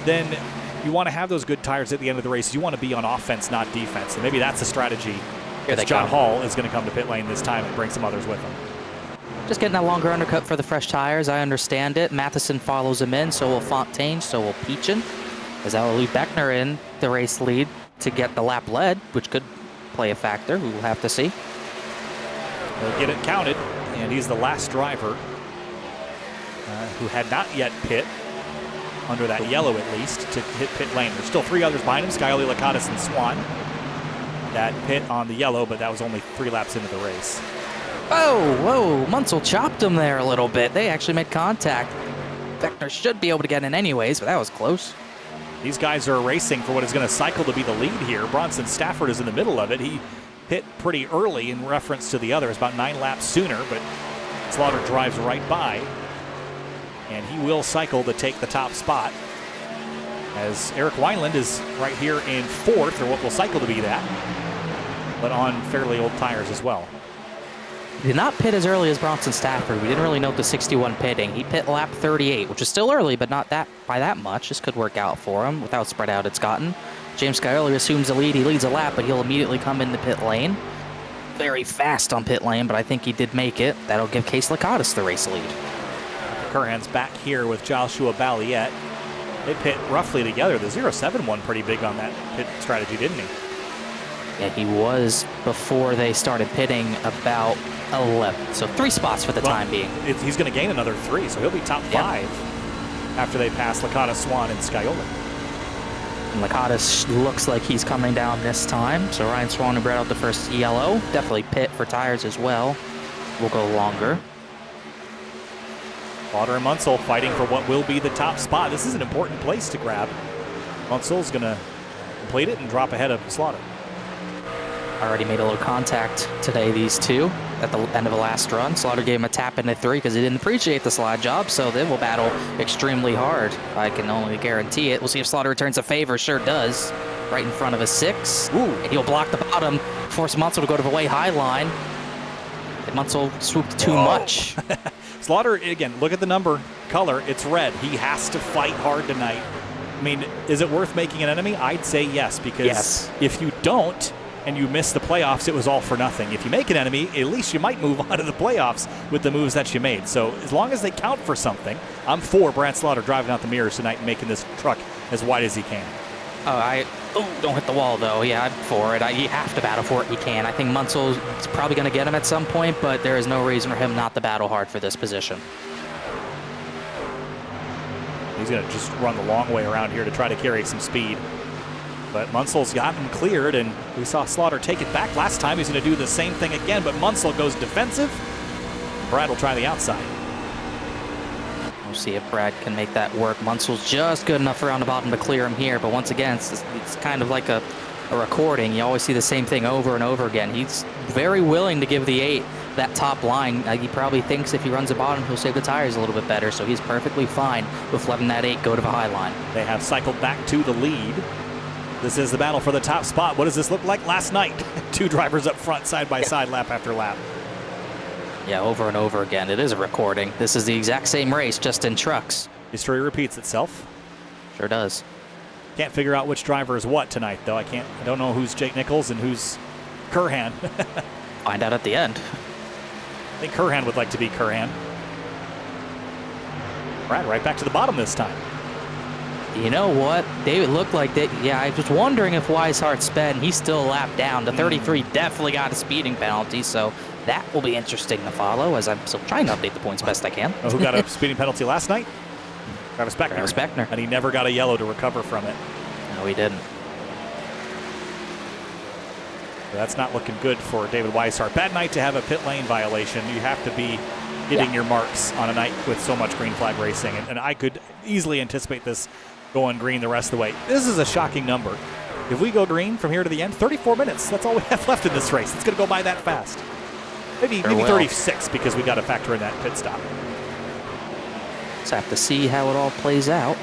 then you want to have those good tires at the end of the race. You want to be on offense, not defense. And maybe that's a strategy. John Hall is going to come to pit lane this time and bring some others with him.
Just getting that longer undercut for the fresh tires. I understand it. Matheson follows him in, so will Fontaine, so will Peachin. As that will leave Beckner in the race lead to get the lap led, which could play a factor. We will have to see.
He'll get it counted, and he's the last driver who had not yet pit, under that yellow at least, to hit pit lane. There's still 3 others behind him, Scioli, Lakatos, and Swan. That pit on the yellow, but that was only 3 laps into the race.
Oh, whoa, Munsell chopped him there a little bit. They actually made contact. Beckner should be able to get in anyways, but that was close.
These guys are racing for what is going to cycle to be the lead here. Bronson Stafford is in the middle of it. He hit pretty early in reference to the others, about 9 laps sooner, but Slaughter drives right by. And he will cycle to take the top spot, as Eric Wineland is right here in 4th, or what will cycle to be that, but on fairly old tires as well.
He did not pit as early as Bronson Stafford. We didn't really note the 61 pitting. He pit lap 38, which is still early, but not that by that much. This could work out for him with how spread out it's gotten. James Scioli assumes the lead. He leads a lap, but he'll immediately come into pit lane. Very fast on pit lane, but I think he did make it. That'll give Case Lakatos the race lead.
Curhan's back here with Joshua Balliet. They pit roughly together. The 0-7 won pretty big on that pit strategy, didn't he?
Yeah, he was before they started pitting about 11. So 3 spots for the time being.
He's going to gain another 3, so he'll be top 5 after they pass Lakatos, Swan, and Scioli.
And Lakatos looks like he's coming down this time. So Ryan Swan, who bred out the first yellow, definitely pit for tires as well. Will go longer.
Slaughter and Munsell fighting for what will be the top spot. This is an important place to grab. Munsell's going to complete it and drop ahead of Slaughter.
Already made a little contact today, these two, at the end of the last run. Slaughter gave him a tap into 3 because he didn't appreciate the slide job, so they will battle extremely hard. I can only guarantee it. We'll see if Slaughter returns a favor. Sure does. Right in front of a 6.
Ooh.
And he'll block the bottom, force Munsell to go to the way high line. And Munsell swooped too much.
Slaughter, again, look at the number, color, it's red. He has to fight hard tonight. I mean, is it worth making an enemy? I'd say yes, because if you don't and you miss the playoffs, it was all for nothing. If you make an enemy, at least you might move on to the playoffs with the moves that you made. So as long as they count for something, I'm for Brad Slaughter driving out the mirrors tonight and making this truck as wide as he can.
Don't hit the wall, though. Yeah, I'm for it. You have to battle for it. You can. I think Munsell's probably going to get him at some point, but there is no reason for him not to battle hard for this position.
He's going to just run the long way around here to try to carry some speed. But Munsell's got him cleared, and we saw Slaughter take it back last time. He's going to do the same thing again, but Munsell goes defensive. Brad will try the outside.
We'll see if Brad can make that work. Munsell's just good enough around the bottom to clear him here, but once again, it's kind of like a recording. You always see the same thing over and over again. He's very willing to give the 8 that top line. He probably thinks if he runs the bottom, he'll save the tires a little bit better, so he's perfectly fine with letting that 8 go to the high line.
They have cycled back to the lead. This is the battle for the top spot. What does this look like? Last night, 2 drivers up front, side by side, lap after lap.
Yeah, over and over again. It is a recording. This is the exact same race, just in trucks.
History repeats itself.
Sure does.
Can't figure out which driver is what tonight, though. I don't know who's Jake Nichols and who's Curhan.
Find out at the end.
I think Curhan would like to be Curhan. Brad right back to the bottom this time.
You know what? David looked like that. Yeah, I was wondering if Weishart sped, and he's still a lap down. The 33 definitely got a speeding penalty, so that will be interesting to follow as I'm still trying to update the points best I can.
Oh, who got a speeding penalty last night? Travis Beckner.
Travis Beckner.
And he never got a yellow to recover from it.
No, he didn't.
So that's not looking good for David Weishart. Bad night to have a pit lane violation. You have to be hitting your marks on a night with so much green flag racing. And I could easily anticipate this going green the rest of the way. This is a shocking number. If we go green from here to the end, 34 minutes. That's all we have left in this race. It's going to go by that fast. Maybe 36 because we got to factor in that pit stop.
Just have to see how it all plays out.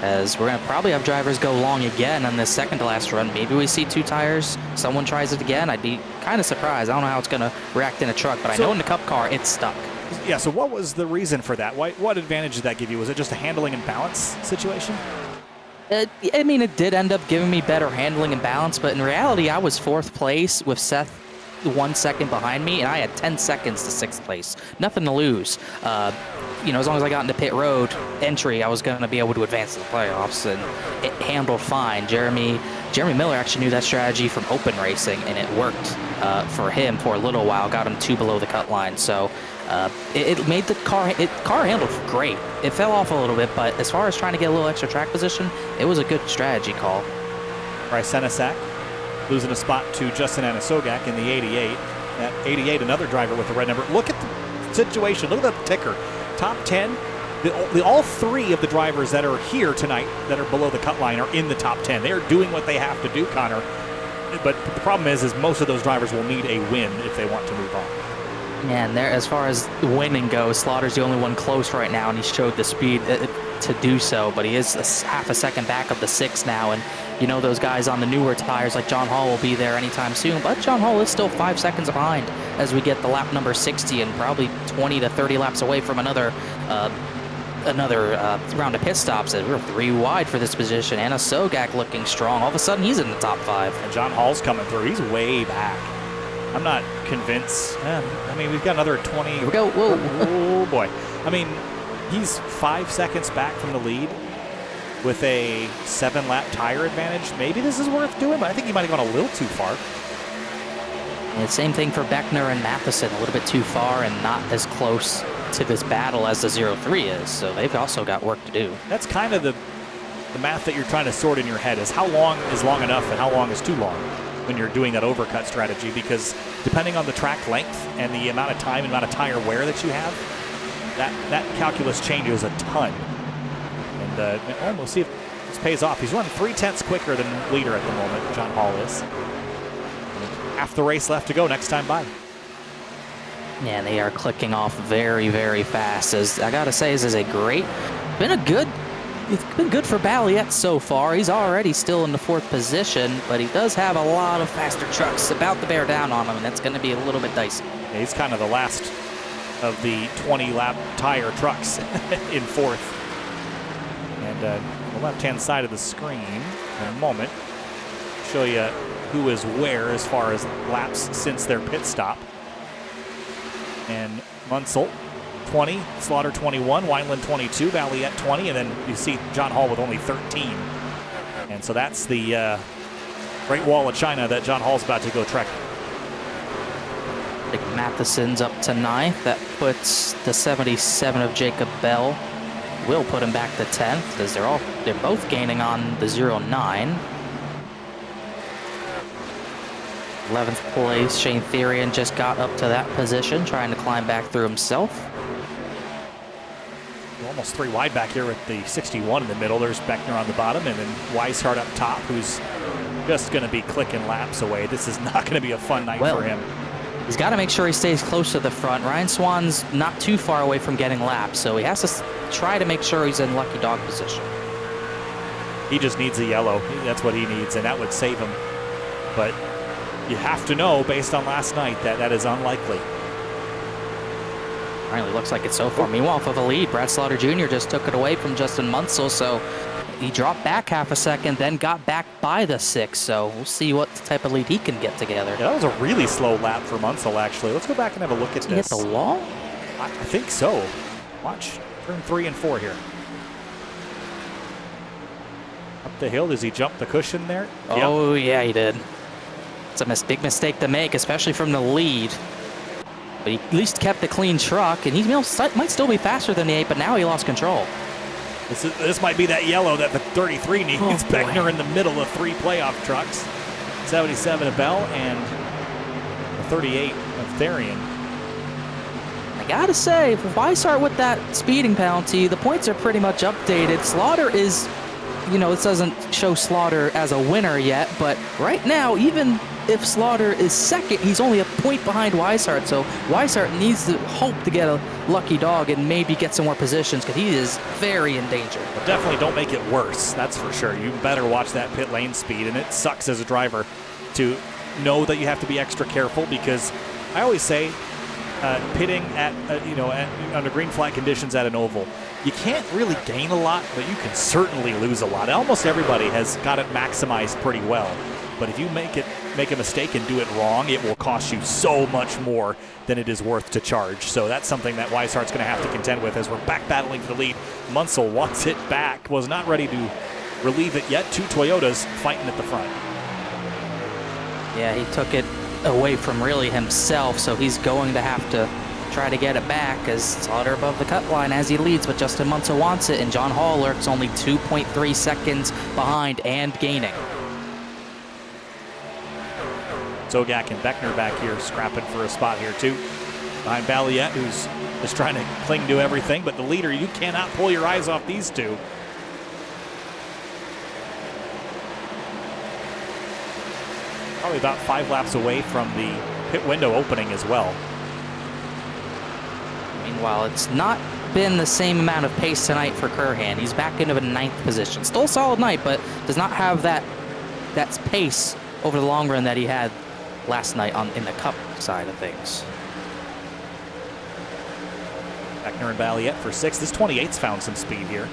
As we're going to probably have drivers go long again on this second to last run. Maybe we see 2 tires. Someone tries it again. I'd be kind of surprised. I don't know how it's going to react in a truck, but I know in the Cup car, it's stuck.
Yeah, so what was the reason for that? What advantage did that give you? Was it just a handling and balance situation?
I mean, it did end up giving me better handling and balance, but in reality, I was 4th place with Seth 1 second behind me, and I had 10 seconds to 6th place. Nothing to lose. You know, as long as I got into pit road entry, I was going to be able to advance to the playoffs, and it handled fine. Jeremy Miller actually knew that strategy from open racing, and it worked for him for a little while, got him 2 below the cut line. So it made the car handled great. It fell off a little bit, but as far as trying to get a little extra track position, it was a good strategy call.
Bryce Senesac losing a spot to Justin Anasogak in the 88. At 88, another driver with the red number. Look at the situation. Look at the ticker. Top 10. All 3 of the drivers that are here tonight that are below the cut line are in the top 10. They are doing what they have to do, Connor. But the problem is most of those drivers will need a win if they want to move on.
Yeah, and there, as far as winning goes, Slaughter's the only one close right now, and he showed the speed to do so, but he is half a second back of the 6 now, and you know those guys on the newer tires like John Hall will be there anytime soon, but John Hall is still 5 seconds behind as we get the lap number 60 and probably 20 to 30 laps away from another round of pit stops. We're 3 wide for this position. Anna Sogak looking strong. All of a sudden, he's in the top 5.
And John Hall's coming through. He's way back. I'm not convinced. I mean, we've got another 20.
Here we go. Whoa.
Oh, boy. I mean, he's 5 seconds back from the lead with a 7-lap tire advantage. Maybe this is worth doing, but I think he might have gone a little too far.
And same thing for Beckner and Matheson. A little bit too far and not as close to this battle as the 03 is. So they've also got work to do.
That's kind of the math that you're trying to sort in your head is how long is long enough and how long is too long when you're doing that overcut strategy, because depending on the track length and the amount of time and amount of tire wear that you have, that calculus changes a ton. And we'll see if this pays off. He's running 3/10 quicker than leader at the moment, John Hall is. Half the race left to go next time by.
Yeah, they are clicking off very, very fast. As I gotta say, this is it's been good for Balliet so far. He's already still in the 4th position, but he does have a lot of faster trucks about to bear down on him, and that's going to be a little bit dicey.
Yeah, he's kind of the last of the 20-lap tire trucks in 4th. And on the left-hand side of the screen, in a moment, show you who is where as far as laps since their pit stop. And Munsell 20, Slaughter 21, Wineland 22, Balliet 20, and then you see John Hall with only 13. And so that's the Great Wall of China that John Hall's about to go trekking.
I think Matheson's up to 9th. That puts the 77 of Jacob Bell. Will put him back to 10th as they're both gaining on the 09. 11th place, Shane Therian just got up to that position, trying to climb back through himself.
Almost 3 wide back here with the 61 in the middle. There's Beckner on the bottom, and then Weishart up top, who's just going to be clicking laps away. This is not going to be a fun night for him.
He's got to make sure he stays close to the front. Ryan Swan's not too far away from getting laps, so he has to try to make sure he's in lucky dog position.
He just needs a yellow. That's what he needs, and that would save him. But you have to know, based on last night, that is unlikely.
Apparently looks like it so far. Meanwhile, for the lead, Brad Slaughter Jr. just took it away from Justin Munsell, so he dropped back half a second, then got back by the 6, so we'll see what type of lead he can get together.
Yeah, that was a really slow lap for Munsell, actually. Let's go back and have a look at this.
He hit the wall?
I think so. Watch turn 3 and 4 here. Up the hill, does he jump the cushion there?
Oh, yeah, he did. It's a big mistake to make, especially from the lead. But he at least kept a clean truck, and he might still be faster than the 8, but now he lost control.
This might be that yellow that the 33 needs.
Oh,
Beckner in the middle of 3 playoff trucks. 77 of Bell and the 38 of Therian.
I gotta say, for Weishart with that speeding penalty, the points are pretty much updated. Slaughter is, this doesn't show Slaughter as a winner yet, but right now, even if Slaughter is second, he's only a point behind Weishart, so Weishart needs to hope to get a lucky dog and maybe get some more positions, because he is very in danger.
But definitely don't make it worse, that's for sure. You better watch that pit lane speed, and it sucks as a driver to know that you have to be extra careful, because I always say, pitting at under green flag conditions at an oval, you can't really gain a lot, but you can certainly lose a lot. Almost everybody has got it maximized pretty well, but if you make a mistake and do it wrong, it will cost you so much more than it is worth to charge. So that's something that Weishart's going to have to contend with as we're back battling for the lead. Munsell wants it back, was not ready to relieve it yet. 2 Toyotas fighting at the front.
Yeah, he took it away from really himself, so he's going to have to try to get it back as Slaughter above the cut line as he leads, but Justin Munsell wants it, and John Hall lurks only 2.3 seconds behind and gaining.
Zogak and Beckner back here scrapping for a spot here too. Behind Balliet, who's just trying to cling to everything, but the leader, you cannot pull your eyes off these two. Probably about 5 laps away from the pit window opening as well.
Meanwhile, it's not been the same amount of pace tonight for Curhan. He's back into a 9th position. Still a solid night, but does not have that pace over the long run that he had last night in the Cup side of things.
Beckner and Balliet for 6th. This 28's found some speed here.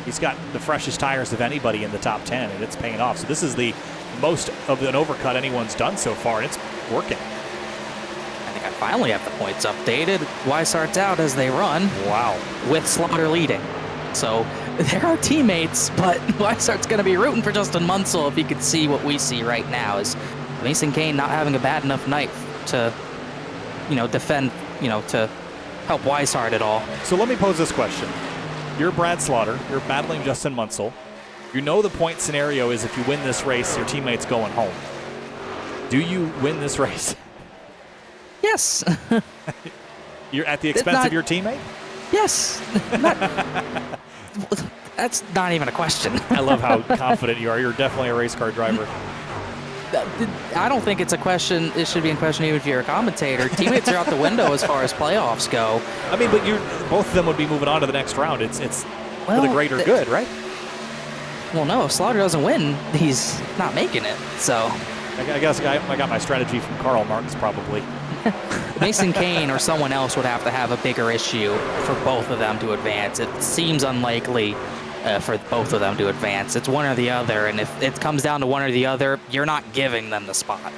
He's got the freshest tires of anybody in the top 10, and it's paying off. So this is the most of an overcut anyone's done so far, and it's working.
I think I finally have the points updated. Weishart's out as they run.
Wow.
With Slaughter leading. So there are teammates, but Weishart's going to be rooting for Justin Munsell if he could see what we see right now, is Mason Kane not having a bad enough night to, defend, to help Weishart at all.
So let me pose this question. You're Brad Slaughter. You're battling Justin Munsell. You know the point scenario is if you win this race, your teammate's going home. Do you win this race?
Yes.
You're at the expense of your teammate?
Yes. That's not even a question.
I love how confident you are. You're definitely a race car driver.
I don't think it's a question. It should be in question even if you're a commentator. Teammates are out the window as far as playoffs go.
I mean, but both of them would be moving on to the next round. It's for the greater good, right?
Well, no. If Slaughter doesn't win, he's not making it. So
I guess I got my strategy from Karl Marx probably.
Mason Kane or someone else would have to have a bigger issue for both of them to advance. It seems unlikely for both of them to advance. It's one or the other, and if it comes down to one or the other, you're not giving them the spot.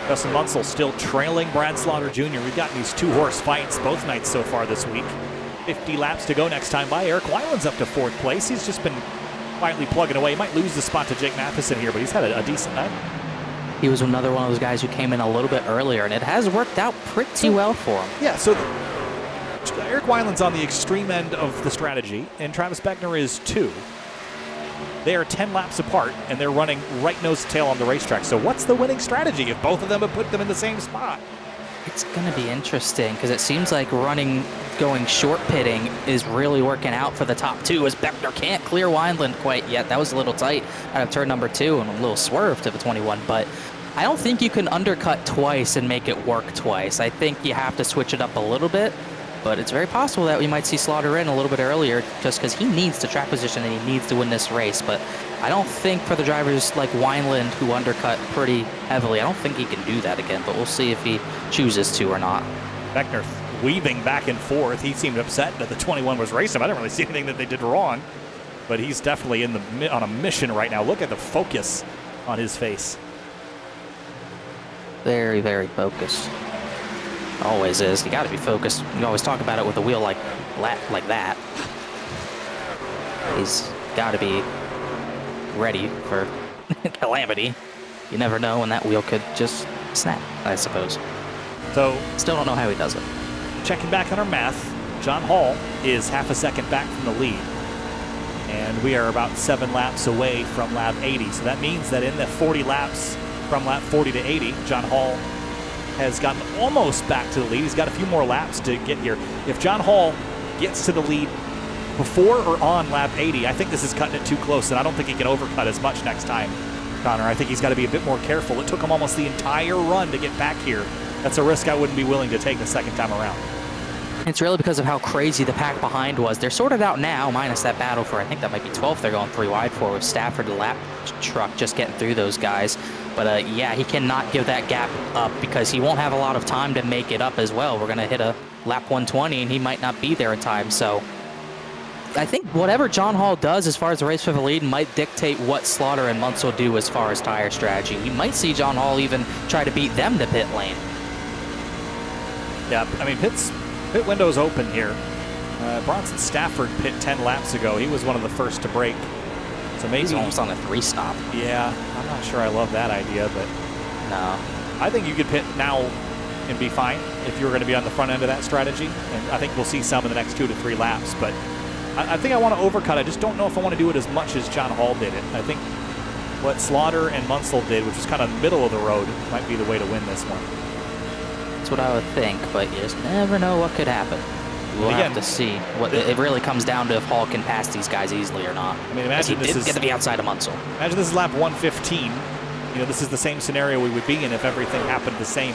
Justin Munsell still trailing Brad Slaughter Jr. We've gotten these 2-horse fights both nights so far this week. 50 laps to go next time by. Eric Weiland's up to 4th place. He's just been quietly plugging away. He might lose the spot to Jake Matheson here, but he's had a decent night.
He was another one of those guys who came in a little bit earlier, and it has worked out pretty well for him.
Yeah, so Eric Weiland's on the extreme end of the strategy, and Travis Beckner is 2. They are 10 laps apart, and they're running right nose to tail on the racetrack. So what's the winning strategy if both of them have put them in the same spot?
It's going to be interesting because it seems like going short pitting is really working out for the top 2 as Beckner can't clear Wineland quite yet. That was a little tight out of turn number 2 and a little swerve to the 21, but I don't think you can undercut twice and make it work twice. I think you have to switch it up a little bit, but it's very possible that we might see Slaughter in a little bit earlier just because he needs to track position and he needs to win this race. But I don't think for the drivers like Wineland who undercut pretty heavily, I don't think he can do that again, but we'll see if he chooses to or not.
Beckner weaving back and forth. He seemed upset that the 21 was racing him. I didn't really see anything that they did wrong, but he's definitely on a mission right now. Look at the focus on his face.
Very, very focused. Always is. You got to be focused. You always talk about it with a wheel like that. He's got to be ready for calamity. You never know when that wheel could just snap, I suppose.
So,
still don't know how he does it.
Checking back on our math, John Hall is half a second back from the lead. And we are about 7 laps away from lap 80. So that means that in the 40 laps from lap 40 to 80, John Hall has gotten almost back to the lead. He's got a few more laps to get here. If John Hall gets to the lead before or on lap 80, I think this is cutting it too close, and I don't think he can overcut as much next time, Connor. I think he's got to be a bit more careful. It took him almost the entire run to get back here. That's a risk I wouldn't be willing to take the second time around.
It's really because of how crazy the pack behind was. They're sorted out now, minus that battle for, I think that might be 12th they're going 3 wide for, with Stafford, the lap truck, just getting through those guys. But yeah, he cannot give that gap up because he won't have a lot of time to make it up as well. We're going to hit a lap 120 and he might not be there in time. So I think whatever John Hall does as far as the race for the lead might dictate what Slaughter and Munsell do as far as tire strategy. We might see John Hall even try to beat them to pit lane.
Yeah, I mean, pit window's open here. Bronson Stafford pit 10 laps ago. He was one of the first to break. So maybe
he's almost on a 3-stop.
Yeah, I'm not sure I love that idea, but
no.
I think you could pit now and be fine if you were going to be on the front end of that strategy. And I think we'll see some in the next 2 to 3 laps. But I think I want to overcut. I just don't know if I want to do it as much as John Hall did it. I think what Slaughter and Munsell did, which was kind of middle of the road, might be the way to win this one.
That's what I would think, but you just never know what could happen. We'll have to see. It really comes down to if Hall can pass these guys easily or not.
I mean, imagine
he did get to be outside of Munsell.
Imagine this is lap 115. You know, this is the same scenario we would be in if everything happened the same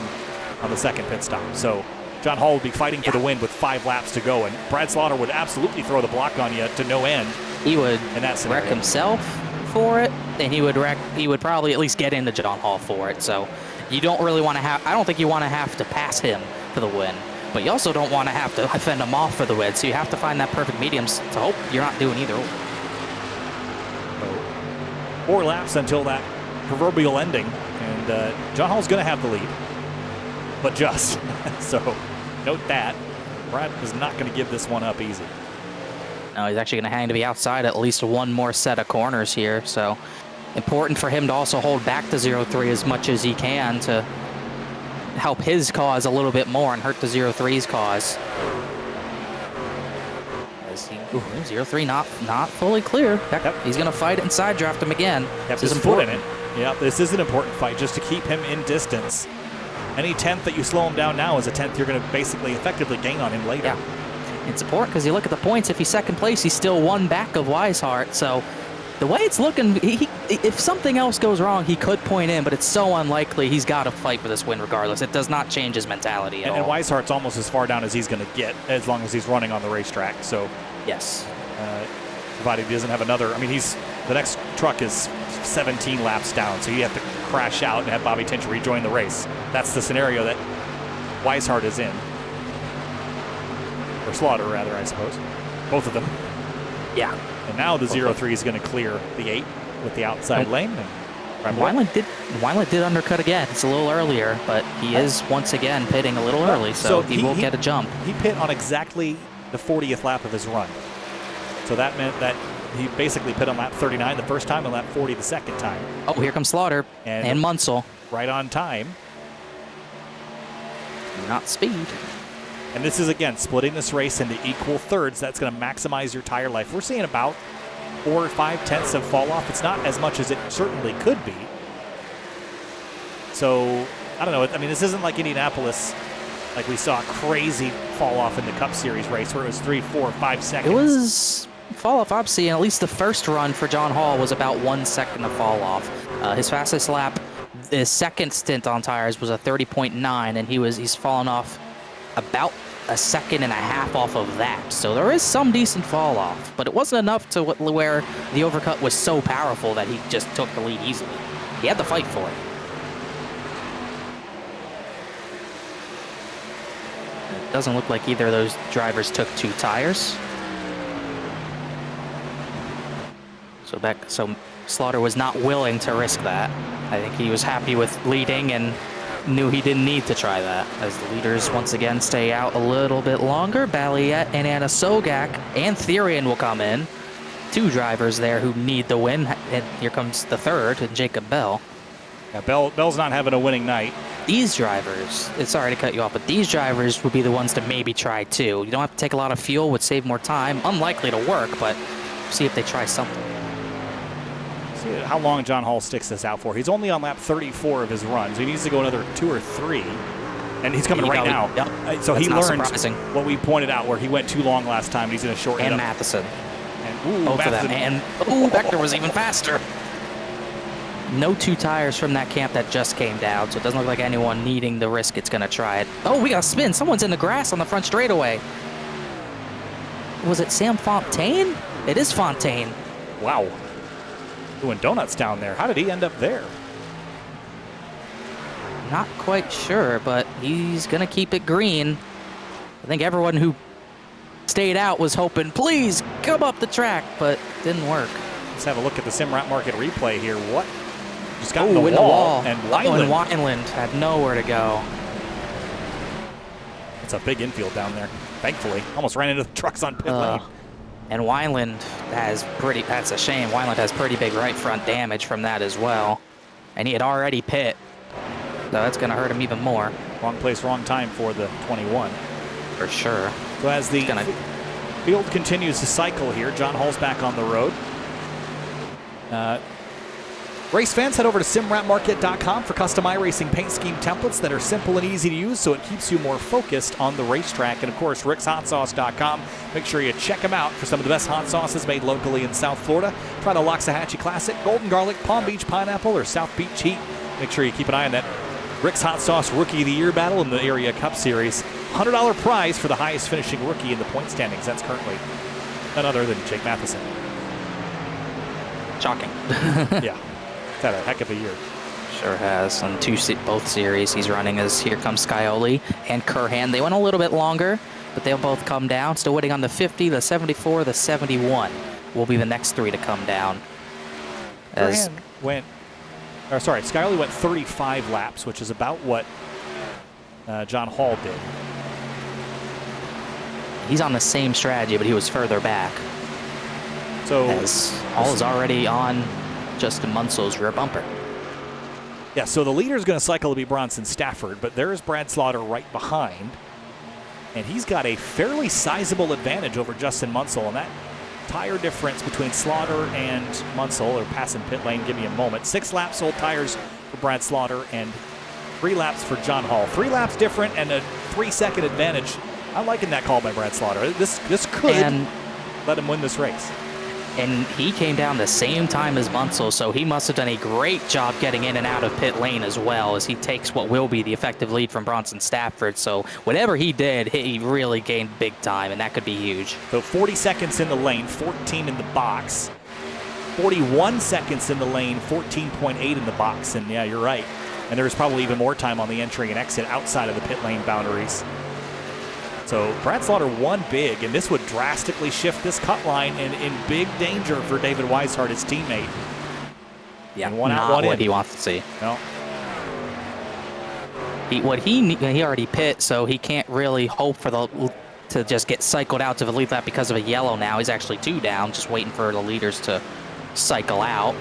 on the second pit stop. So John Hall would be fighting for the win with 5 laps to go, and Brad Slaughter would absolutely throw the block on you to no end.
He would
in that
wreck himself for it, and he would probably at least get into John Hall for it. So you don't really want to have. I don't think you want to have to pass him for the win. But you also don't want to have to fend them off for the win, so you have to find that perfect medium to hope you're not doing either.
4 laps until that proverbial ending, and John Hall's going to have the lead, but just. So note that. Brad is not going to give this one up easy.
No, he's actually going to hang to the outside at least 1 more set of corners here, so important for him to also hold back the 0-3 as much as he can to help his cause a little bit more and hurt the 0-3's cause. 0-3 not fully clear. Yep. He's going to fight it and side draft him again.
This is important. In it. Yeah, this is an important fight just to keep him in distance. Any 10th that you slow him down now is a 10th you're going to basically effectively gain on him later.
Yeah. It's important because you look at the points. If he's second place, he's still 1 back of Weishart. So the way it's looking, if something else goes wrong, he could point in, but it's so unlikely. He's got to fight for this win regardless. It does not change his mentality at all.
And Weishart's almost as far down as he's going to get as long as he's running on the racetrack. So
yes,
provided he doesn't have another. I mean, the next truck is 17 laps down, so you have to crash out and have Bobby Tincher rejoin the race. That's the scenario that Weishart is in, or Slaughter rather, I suppose. Both of them.
Yeah.
And now the 0-3 is going to clear the 8 with the outside lane. And
Wineland did undercut again. It's a little earlier, but he is once again pitting a little early, so he will get a jump.
He pit on exactly the 40th lap of his run. So that meant that he basically pit on lap 39 the first time and lap 40 the second time.
Oh, here comes Slaughter and Munsell.
Right on time.
Not speed.
And this is, again, splitting this race into equal thirds. That's going to maximize your tire life. We're seeing about 4 or 5 tenths of fall off. It's not as much as it certainly could be. So, I don't know. I mean, this isn't like Indianapolis, like we saw a crazy fall off in the Cup Series race where it was 3, 4, 5 seconds.
It was fall off I'm seeing. At least the first run for John Hall was about 1 second of fall off. His fastest lap, his second stint on tires was a 30.9, and he's fallen off about 1.5 seconds off of that. So there is some decent fall off, but it wasn't enough to where the overcut was so powerful that he just took the lead easily. He had to fight for it. It doesn't look like either of those drivers took 2 tires. So Slaughter was not willing to risk that. I think he was happy with leading and knew he didn't need to try that. As the leaders once again stay out a little bit longer, Balliet and Anna Sogak and Therian will come in. two drivers there who need the win. And here comes the third, and Jacob Bell.
Yeah, Bell's not having a winning night.
These drivers, sorry to cut you off, but these drivers would be the ones to maybe try too. You don't have to take a lot of fuel, would save more time. Unlikely to work, but see if they try something.
See how long John Hall sticks this out for. He's only on lap 34 of his runs. He needs to go another 2 or 3, and he's coming right now.
Yep.
So he learned
surprising.
what we pointed out, where he went too long last time. And he's going to shorten it
And
up.
Matheson.
And
Both
Matheson.
of them. And Vector was even faster. No 2 tires from that camp that just came down, so it doesn't look like anyone needing the risk it's going to try it. Oh, we got a spin. Someone's in the grass on the front straightaway. Was it Sam Fontaine? It is Fontaine.
Wow. Doing donuts down there. How did he end up there?
Not quite sure, but he's going to keep it green. I think everyone who stayed out was hoping, please come up the track, but didn't work.
Let's have a look at the Simrat Market replay here. What? Just got in the
the wall.
And
And
Wineland.
Wineland had nowhere to go.
It's a big infield down there. Thankfully, almost ran into the trucks on pit lane.
And Wineland that's a shame. Wineland has pretty big right front damage from that as well. And he had already pit. So that's going to hurt him even more.
Wrong place, wrong time for the 21.
For sure.
So as the field continues to cycle here, John Hall's back on the road. Race fans, head over to simratmarket.com for custom iRacing paint scheme templates that are simple and easy to use, so it keeps you more focused on the racetrack. And of course, rickshotsauce.com. Make sure you check them out for some of the best hot sauces made locally in South Florida. Try the Loxahatchee Classic, Golden Garlic, Palm Beach Pineapple, or South Beach Heat. Make sure you keep an eye on that Rick's Hot Sauce Rookie of the Year battle in the Area Cup Series. $100 prize for the highest finishing rookie in the point standings. That's currently none other than Jake Matheson.
Shocking.
Yeah. He's had a heck of a year.
Sure has. On both series, he's running as here comes Scioli and Curhan. They went a little bit longer, but they'll both come down. Still waiting on the 50, the 74, the 71 will be the next 3 to come down.
Scioli went 35 laps, which is about what John Hall did.
He's on the same strategy, but he was further back.
So
Hall is already on Justin Munsel's rear bumper.
Yeah, so the leader is going to cycle to be Bronson Stafford, but there's Brad Slaughter right behind. And he's got a fairly sizable advantage over Justin Munsell. And that tire difference between Slaughter and Munsell, or passing pit lane, give me a moment. 6 laps old tires for Brad Slaughter and 3 laps for John Hall. 3 laps different and a 3-second advantage. I'm liking that call by Brad Slaughter. This could let him win this race.
And he came down the same time as Munsell, so he must have done a great job getting in and out of pit lane as well, as he takes what will be the effective lead from Bronson Stafford. So whatever he did, he really gained big time, and that could be huge.
So 40 seconds in the lane, 14 in the box. 41 seconds in the lane, 14.8 in the box. And yeah, you're right. And there's probably even more time on the entry and exit outside of the pit lane boundaries. So Brad Slaughter won big, and this would drastically shift this cut line and in big danger for David Weishart, his teammate.
Yeah,
and one
not
out, one
what
in.
he wants to see.
No.
He already pit, so he can't really hope for to just get cycled out to the lead lap because of a yellow now. He's actually 2 down, just waiting for the leaders to cycle out.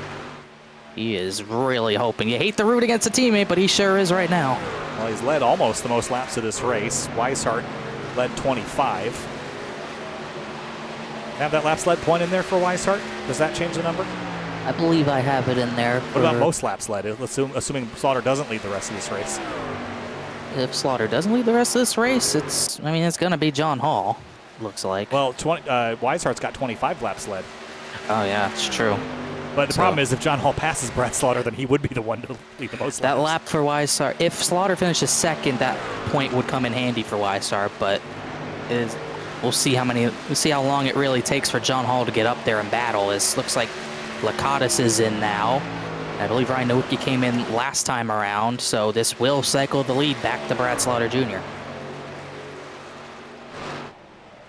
He is really hoping. You hate the root against a teammate, but he sure is right now.
Well, he's led almost the most laps of this race. Weishart led 25. Have that laps led point in there for Weishart? Does that change the number?
I believe I have it in there.
What about most laps led? Assuming Slaughter doesn't lead the rest of this race.
If Slaughter doesn't lead the rest of this race, it's going to be John Hall, looks like.
Well, Weishart's got 25 laps led.
Oh, yeah, it's true.
But the problem is if John Hall passes Brad Slaughter, then he would be the one to lead the most laps.
That lap for Weishart, if Slaughter finishes second, that point would come in handy for Weishart, but we'll see how long it really takes for John Hall to get up there and battle. It looks like Lakatos is in now. I believe Ryan Nowicki came in last time around, so this will cycle the lead back to Brad Slaughter Jr.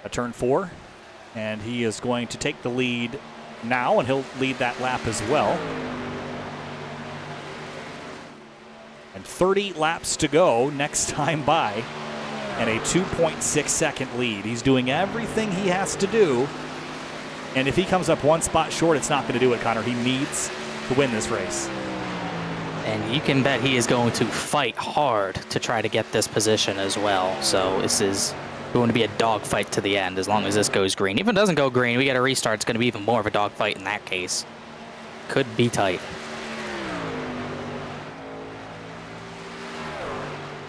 A turn 4, and he is going to take the lead now, and he'll lead that lap as well. And 30 laps to go next time by, and a 2.6 second lead. He's doing everything he has to do And if he comes up one spot short, it's not going to do it, Connor. He needs to win this race.
And you can bet he is going to fight hard to try to get this position as well. So this is going to be a dogfight to the end as long as this goes green. If it doesn't go green, we get a restart. It's going to be even more of a dogfight in that case. Could be tight.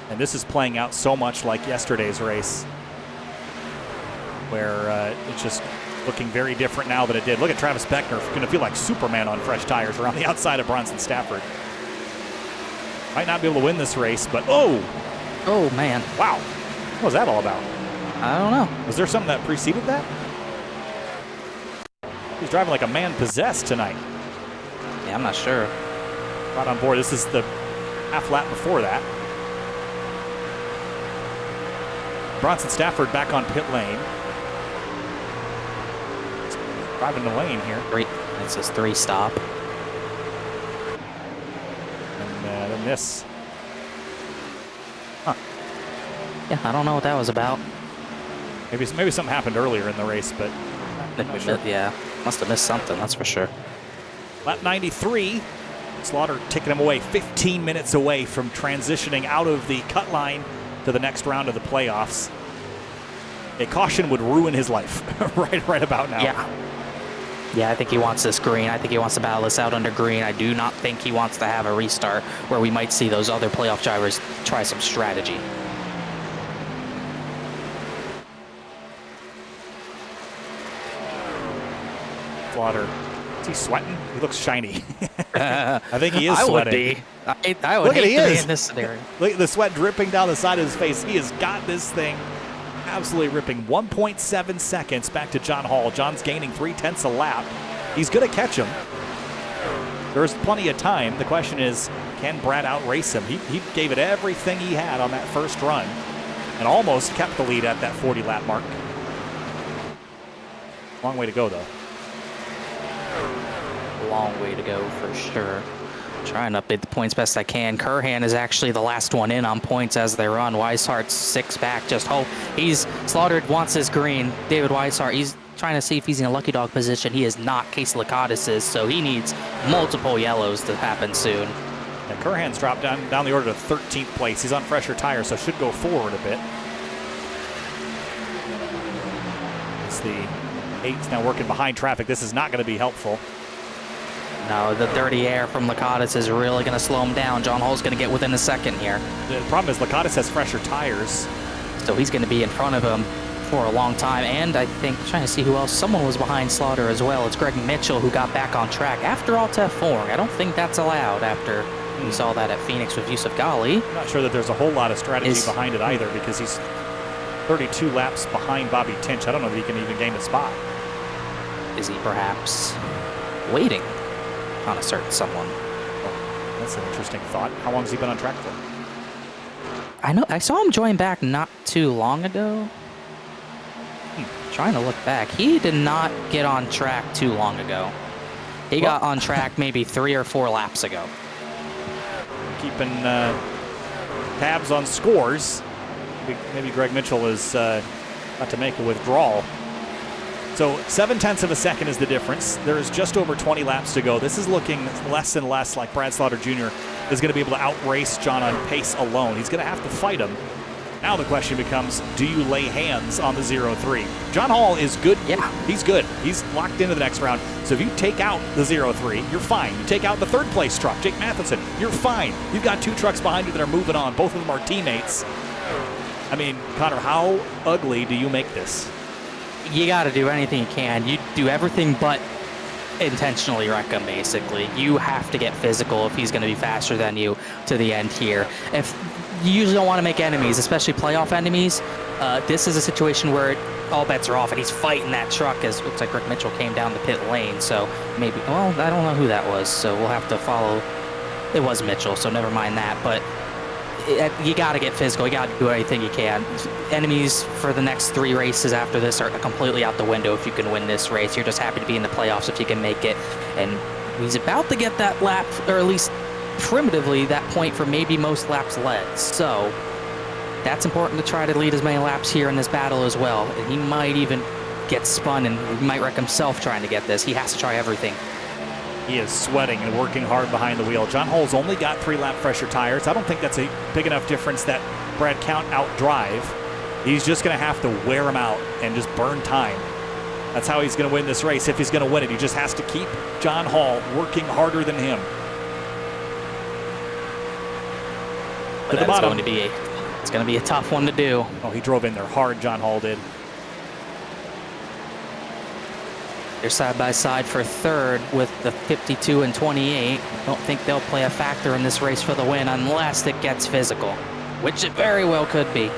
And this is playing out so much like yesterday's race, where it's just looking very different now than it did. Look at Travis Beckner, going to feel like Superman on fresh tires around the outside of Bronson Stafford. Might not be able to win this race, but oh man, wow, what was that all about?
I don't know.
Was there something that preceded that? He's driving like a man possessed tonight.
Yeah, I'm not sure.
Right on board. This is the half lap before that. Bronson Stafford back on pit lane. Driving the lane here.
It's his 3 stop.
And then this. Huh.
Yeah, I don't know what that was about.
Maybe something happened earlier in the race, but I'm not sure.
Yeah, must have missed something, that's for sure.
Lap 93. Slaughter taking him away, 15 minutes away from transitioning out of the cut line to the next round of the playoffs. A caution would ruin his life right about now.
Yeah, I think he wants this green. I think he wants to battle this out under green. I do not think he wants to have a restart where we might see those other playoff drivers try some strategy.
Slaughter. Is he sweating? He looks shiny. I think he is
I
sweating.
Would be. I would hate to be in this scenario.
Look at the sweat dripping down the side of his face. He has got this thing absolutely ripping. 1.7 seconds back to John Hall. John's gaining 0.3 a lap. He's going to catch him. There's plenty of time. The question is, can Brad outrace him? He gave it everything he had on that first run and almost kept the lead at that 40-lap mark. Long way to go, though.
Long way to go for sure. Trying to update the points best I can. Curhan is actually the last one in on points as they run. Weishart's 6 back. Just hope. Slaughtered wants his green. David Weishart, he's trying to see if he's in a lucky dog position. He is not. Case Lakatos is, so he needs multiple yellows to happen soon.
And Curhan's dropped down the order to 13th place. He's on fresher tires, so should go forward a bit. It's the 8's now working behind traffic. This is not going to be helpful.
No, the dirty air from Lakatos is really going to slow him down. John Hall's going to get within a second here.
The problem is Lakatos has fresher tires.
So he's going to be in front of him for a long time. And I think, trying to see who else, someone was behind Slaughter as well. It's Greg Mitchell who got back on track after Alta F4. I don't think that's allowed after we saw that at Phoenix with Yusuf Ghali.
I'm not sure that there's a whole lot of strategy behind it either, because he's 32 laps behind Bobby Tinch. I don't know that he can even gain a spot.
Is he perhaps waiting on a certain someone?
Oh, that's an interesting thought. How long has he been on track for?
I saw him join back not too long ago. Trying to look back. He did not get on track too long ago. He got on track maybe 3 or 4 laps ago.
Keeping tabs on scores. Maybe Greg Mitchell is about to make a withdrawal. So 0.7 of a second is the difference. There is just over 20 laps to go. This is looking less and less like Brad Slaughter Jr. is going to be able to outrace John on pace alone. He's going to have to fight him. Now the question becomes, do you lay hands on the 0-3? John Hall is good.
Yeah.
He's good. He's locked into the next round. So if you take out the 0-3, you're fine. You take out the third place truck, Jake Matheson, you're fine. You've got 2 trucks behind you that are moving on. Both of them are teammates. I mean, Connor, how ugly do you make this?
You got to do anything you can. You do everything but intentionally wreck him, basically. You have to get physical if he's going to be faster than you to the end here. If you usually don't want to make enemies, especially playoff enemies, this is a situation where all bets are off, and he's fighting that truck as it looks like Rick Mitchell came down the pit lane. So maybe, well, I don't know who that was, so we'll have to follow. It was Mitchell, so never mind that. But you got to get physical. You got to do anything you can. Enemies for the next 3 races after this are completely out the window if you can win this race. You're just happy to be in the playoffs if you can make it. And he's about to get that lap, or at least primitively that point for maybe most laps led. So that's important to try to lead as many laps here in this battle as well. And he might even get spun and might wreck himself trying to get this. He has to try everything.
He is sweating and working hard behind the wheel. John Hall's only got 3-lap fresher tires. I don't think that's a big enough difference that Brad Count outdrive. He's just going to have to wear him out and just burn time. That's how he's going to win this race. If he's going to win it, he just has to keep John Hall working harder than him.
But that's going to be it's going to be a tough one to do.
Oh, he drove in there hard, John Hall did.
They're side by side for third with the 52 and 28. Don't think they'll play a factor in this race for the win unless it gets physical, which it very well could be.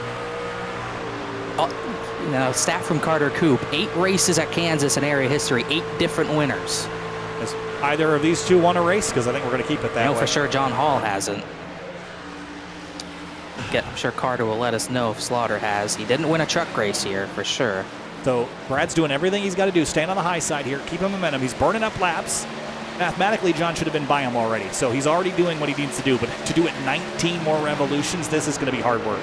Stat from Carter Coop, 8 races at Kansas in area history, 8 different winners.
Has either of these two won a race? Because I think we're going to keep it that way.
I know for sure John Hall hasn't. I'm sure Carter will let us know if Slaughter has. He didn't win a truck race here, for sure.
So Brad's doing everything he's got to do. Stand on the high side here. Keep him momentum. He's burning up laps. Mathematically, John should have been by him already. So he's already doing what he needs to do. But to do it 19 more revolutions, this is going to be hard work.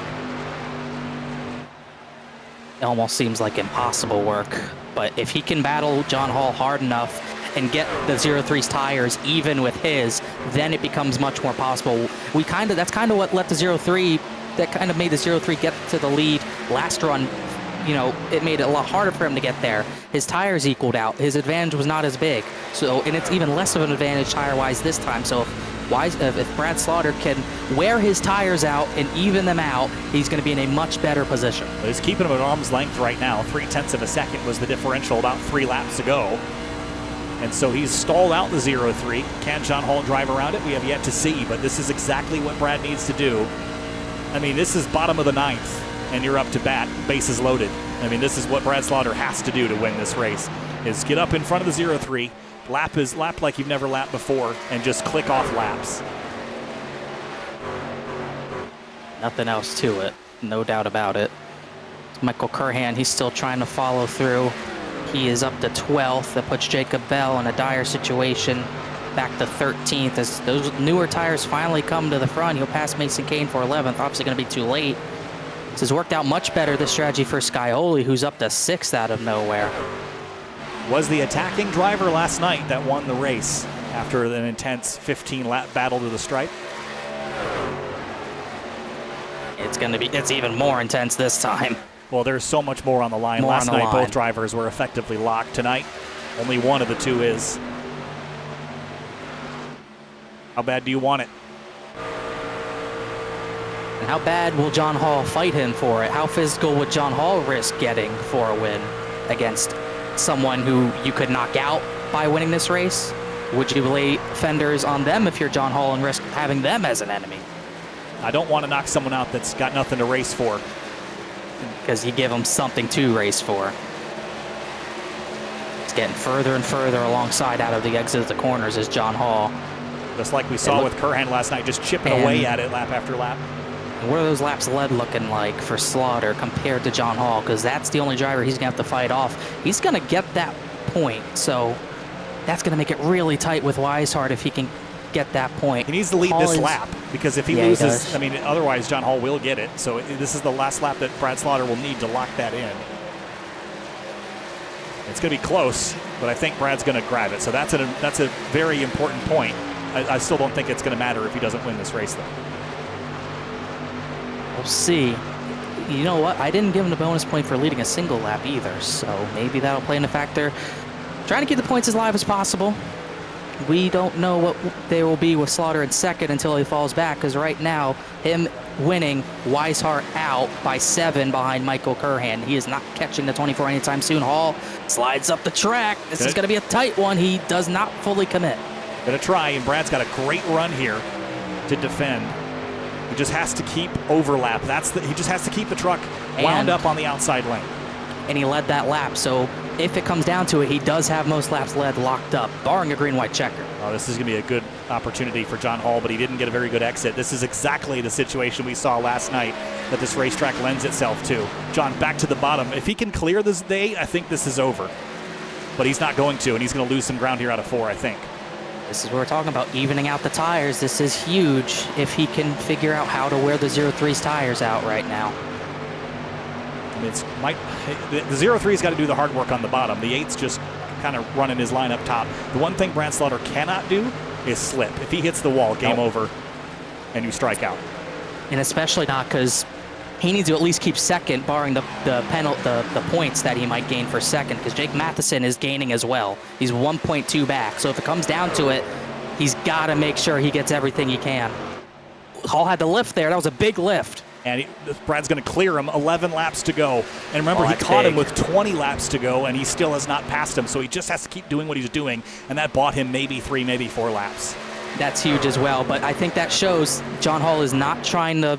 It almost seems like impossible work. But if he can battle John Hall hard enough and get the 03's tires even with his, then it becomes much more possible. That's kind of what let the 03, that kind of made the 03 get to the lead last run. It made it a lot harder for him to get there. His tires equaled out. His advantage was not as big. So, and it's even less of an advantage tire-wise this time. So if Brad Slaughter can wear his tires out and even them out, he's going to be in a much better position.
He's keeping him at arm's length right now. 0.3 of a second was the differential about 3 laps ago. And so he's stalled out the 03. Can John Hall drive around it? We have yet to see, but this is exactly what Brad needs to do. I mean, this is bottom of the 9th, and you're up to bat, bases loaded. I mean, this is what Brad Slaughter has to do to win this race, is get up in front of the 03, lap like you've never lapped before, and just click off laps.
Nothing else to it, no doubt about it. Michael Curhan, he's still trying to follow through. He is up to 12th. That puts Jacob Bell in a dire situation. Back to 13th as those newer tires finally come to the front. He'll pass Mason Kane for 11th. Obviously going to be too late. This has worked out much better, this strategy for Scioli, who's up to 6th out of nowhere.
Was the attacking driver last night that won the race after an intense 15-lap battle to the stripe.
It's even more intense this time.
Well, there's so much more on the line. Last night, both drivers were effectively locked. Tonight, only one of the two is. How bad do you want it?
And how bad will John Hall fight him for it? How physical would John Hall risk getting for a win against someone who you could knock out by winning this race? Would you lay fenders on them if you're John Hall and risk having them as an enemy?
I don't want to knock someone out that's got nothing to race for.
Because you give them something to race for. It's getting further and further alongside out of the exit of the corners is John Hall.
Just like we saw with Curhan last night, just chipping away at it lap after lap.
What are those laps led looking like for Slaughter compared to John Hall? Because that's the only driver he's going to have to fight off. He's going to get that point, so that's going to make it really tight with Weishart if he can get that point.
He needs to lead this lap, because if he loses,
he
otherwise John Hall will get it. So this is the last lap that Brad Slaughter will need to lock that in. It's going to be close, but I think Brad's going to grab it. So that's a very important point. I still don't think it's going to matter if he doesn't win this race, though.
We'll see. You know what? I didn't give him the bonus point for leading a single lap either, so maybe that'll play in a factor. Trying to keep the points as live as possible. We don't know what they will be with Slaughter in second until he falls back, because right now, him winning, Weishart out by 7 behind Michael Curhan. He is not catching the 24 anytime soon. Hall slides up the track. This is going to be a tight one. He does not fully commit.
Going to try, and Brad's got a great run here to defend. He just has to keep overlap. He just has to keep the truck wound up on the outside lane.
And he led that lap, so if it comes down to it, he does have most laps led locked up, barring a green-white checker.
Oh, this is going to be a good opportunity for John Hall, but he didn't get a very good exit. This is exactly the situation we saw last night that this racetrack lends itself to. John, back to the bottom. If he can clear this day, I think this is over. But he's not going to, and he's going to lose some ground here out of 4, I think.
This is what we're talking about, evening out the tires. This is huge if he can figure out how to wear the 03's tires out right now.
I mean, the 0-3's got to do the hard work on the bottom. The 8's just kind of running his line up top. The one thing Brad Slaughter cannot do is slip. If he hits the wall, game over, and you strike out.
And especially not because he needs to at least keep second, barring the points that he might gain for second, because Jake Matheson is gaining as well. He's 1.2 back. So if it comes down to it, he's got to make sure he gets everything he can. Hall had the lift there. That was a big lift.
And Brad's going to clear him, 11 laps to go. And remember, he caught him with 20 laps to go, and he still has not passed him. So he just has to keep doing what he's doing, and that bought him maybe 3, maybe 4 laps.
That's huge as well. But I think that shows John Hall is not trying to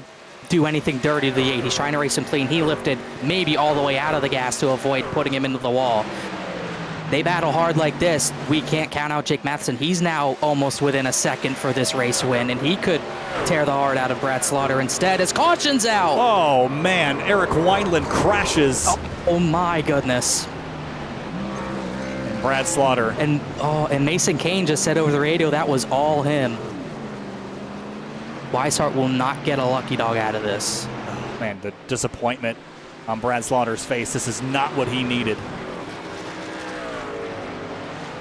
do anything dirty to the 8. He's trying to race him clean. He lifted maybe all the way out of the gas to avoid putting him into the wall. They battle hard like this. We can't count out Jake Matheson. He's now almost within a second for this race win, and he could tear the heart out of Brad Slaughter instead as caution's out.
Oh, man. Eric Wineland crashes.
Oh my goodness.
And Brad Slaughter.
And Mason Kane just said over the radio that was all him. Weishart will not get a lucky dog out of this.
Oh, man, the disappointment on Brad Slaughter's face. This is not what he needed.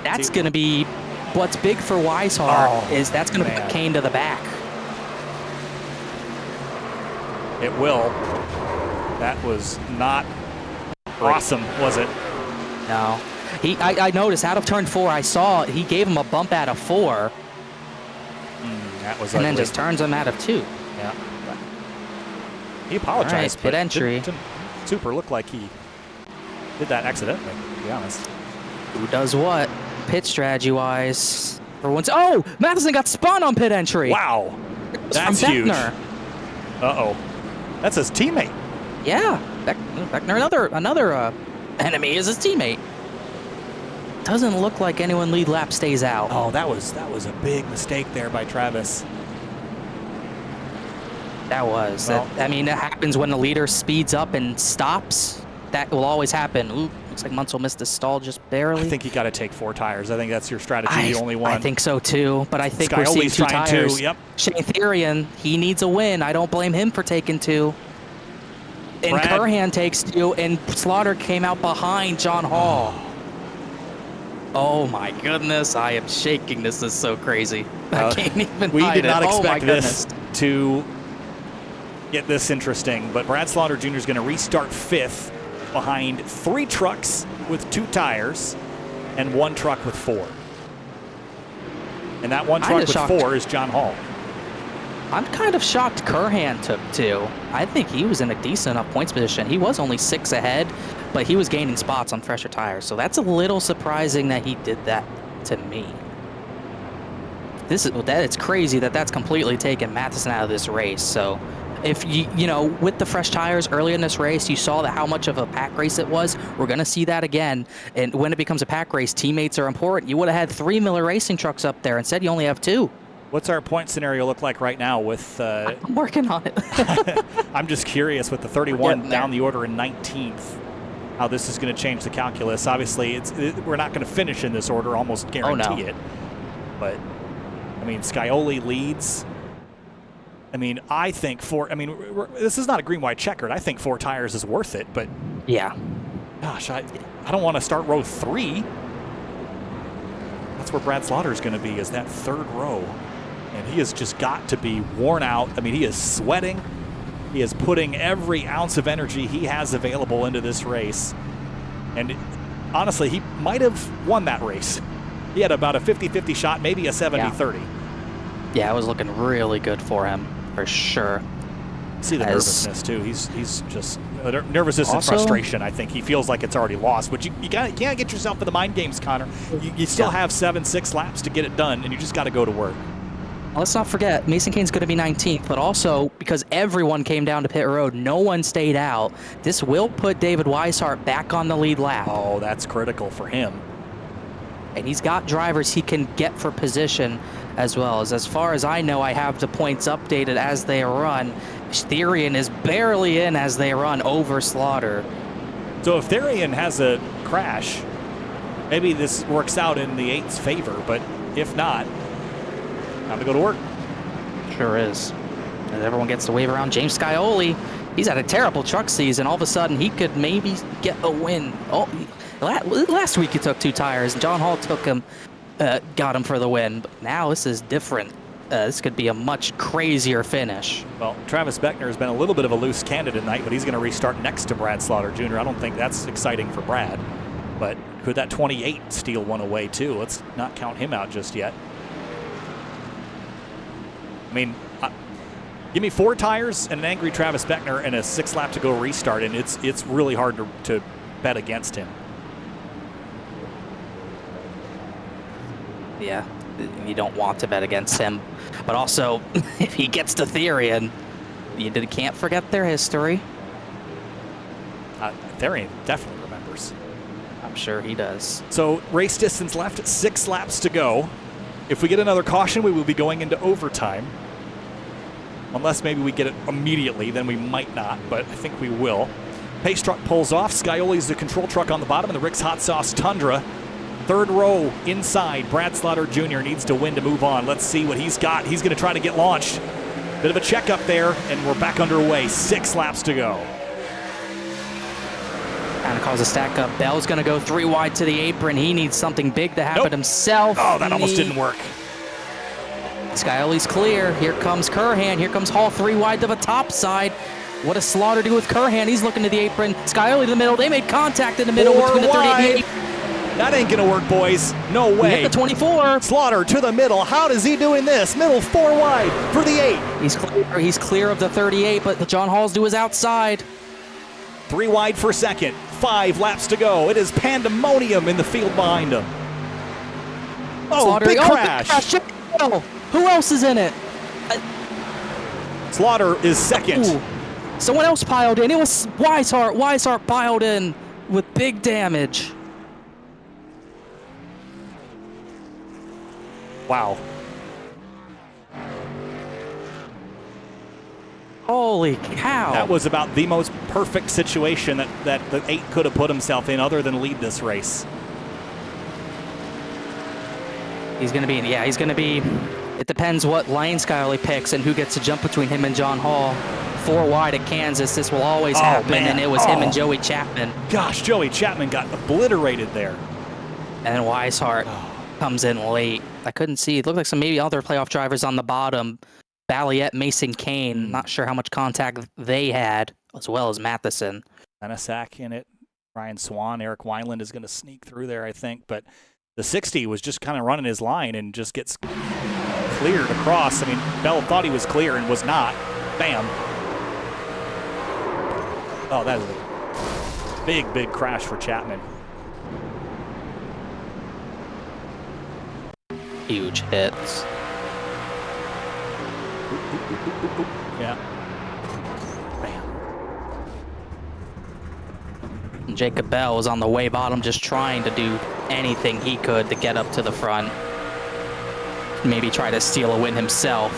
That's going to be what's big for Weishart is that's going to put Kane to the back.
It will. That was not awesome, was it?
No. I noticed out of turn 4, I saw he gave him a bump out of 4.
That was
and
ugly.
then just turns him out of 2.
Yeah. He apologized.
All right, pit entry.
Didn't super look like he did that accidentally, to be honest.
Who does what? Pit strategy-wise. For once. Oh! Matheson got spun on pit entry.
Wow. That's
from
huge.
Beckner.
Uh-oh. That's his teammate.
Yeah. Beckner, another enemy, is his teammate. Doesn't look like anyone lead lap stays out.
Oh, that was a big mistake there by Travis.
That was.
Well,
I mean, it happens when the leader speeds up and stops. That will always happen. Ooh, looks like Munsell missed the stall just barely.
I think you got to take 4 tires. I think that's your strategy, the only one.
I think so too, but I think we're seeing
Scioli's
2
trying
tires.
to, yep.
Shane Therian, he needs a win. I don't blame him for taking 2. And
Brad.
Curhan takes 2, and Slaughter came out behind John Hall. Oh my goodness, I am shaking. This is so crazy. I can't even
We
hide
did not
it.
expect
Oh my
this
goodness.
to get this interesting, but Brad Slaughter Jr. is going to restart 5th behind 3 trucks with 2 tires and 1 truck with 4. And that 1 truck with 4 is John Hall.
I'm kind of shocked Curhan took 2. I think he was in a decent enough points position. He was only 6 ahead, but he was gaining spots on fresher tires. So that's a little surprising that he did that to me. It's crazy that that's completely taken Matheson out of this race. So if you know, with the fresh tires early in this race, you saw that how much of a pack race it was. We're going to see that again. And when it becomes a pack race, teammates are important. You would have had 3 Miller Racing trucks up there. Instead, you only have 2.
What's our point scenario look like right now with...
I'm working on it.
I'm just curious with the 31 down the order in 19th, how this is going to change the calculus. Obviously, we're not going to finish in this order, almost guarantee it. But, I mean, Scioli leads. I mean, I think this is not a green-white checkered. I think 4 tires is worth it, but...
Yeah.
Gosh, I don't want to start row 3. That's where Brad Slaughter is going to be, is that 3rd row. And he has just got to be worn out. I mean, he is sweating. He is putting every ounce of energy he has available into this race. And honestly, he might have won that race. He had about a 50-50 shot, maybe a 70-30.
Yeah, it was looking really good for him, for sure.
See the nervousness, too. He's just nervousness and frustration, I think. He feels like it's already lost. But you can't get yourself in the mind games, Connor. You still have 7-6 laps to get it done, and you just got to go to work.
Let's not forget, Mason Kane's going to be 19th, but also because everyone came down to pit road, no one stayed out. This will put David Weishart back on the lead lap.
Oh, that's critical for him.
And he's got drivers he can get for position as well. As far as I know, I have the points updated as they run. Therian is barely in as they run over Slaughter.
So if Therian has a crash, maybe this works out in the 8's favor, but if not, time to go to work.
Sure is. As everyone gets to wave around, James Scioli He's had a terrible truck season. All of a sudden, he could maybe get a win. Oh, last week he took 2 tires, and John Hall took him, got him for the win. But now this is different. This could be a much crazier finish.
Well, Travis Beckner has been a little bit of a loose candidate tonight, but he's going to restart next to Brad Slaughter Jr. I don't think that's exciting for Brad. But could that 28 steal one away, too? Let's not count him out just yet. I mean, give me 4 tires and an angry Travis Beckner and a 6 lap to go restart, and it's really hard to bet against him.
Yeah, you don't want to bet against him. But also, if he gets to Therian, you can't forget their history.
Therian definitely remembers.
I'm sure he does.
So race distance left, 6 laps to go. If we get another caution, we will be going into overtime. Unless maybe we get it immediately, then we might not, but I think we will. Pace truck pulls off. Scioli's the control truck on the bottom, and the Rick's Hot Sauce Tundra. 3rd row inside. Brad Slaughter Jr. needs to win to move on. Let's see what he's got. He's going to try to get launched. Bit of a checkup there, and we're back underway. 6 laps to go.
Kind of cause a stack up. Bell's going to go 3 wide to the apron. He needs something big to happen himself.
Oh, that almost didn't work.
Scioli's clear. Here comes Curhan. Here comes Hall 3 wide to the top side. What does Slaughter do with Curhan? He's looking to the apron. Scioli to the middle. They made contact in the middle between the 38 and the 8.
That ain't going to work, boys. No way.
We hit the 24.
Slaughter to the middle. How does he doing this? Middle 4 wide for the 8.
He's clear of the 38, but John Hall's to his outside.
3 wide for 2nd. 5 laps to go. It is pandemonium in the field behind him. Oh,
Slaughter,
big crash.
Big crash. Who else is in it?
Slaughter is 2nd.
Ooh. Someone else piled in. It was Weishart. Weishart piled in with big damage.
Wow.
Holy cow.
That was about the most perfect situation that the 8 could have put himself in other than lead this race.
He's going to be, it depends what lane Scioli picks and who gets to jump between him and John Hall. 4 wide at Kansas, this will always happen,
man.
and it was him and Joey Chapman.
Gosh, Joey Chapman got obliterated there.
And then Weishart comes in late. I couldn't see. It looked like some maybe other playoff drivers on the bottom. Balliet, Mason Kane. Not sure how much contact they had, as well as Matheson.
Anasak in it. Ryan Swan, Eric Wineland is going to sneak through there, I think. But the 60 was just kind of running his line and just gets cleared across. I mean, Bell thought he was clear and was not. Bam. Oh, that is a big, big crash for Chapman.
Huge hits.
Yeah. Bam.
Jacob Bell was on the way bottom just trying to do anything he could to get up to the front. Maybe try to steal a win himself.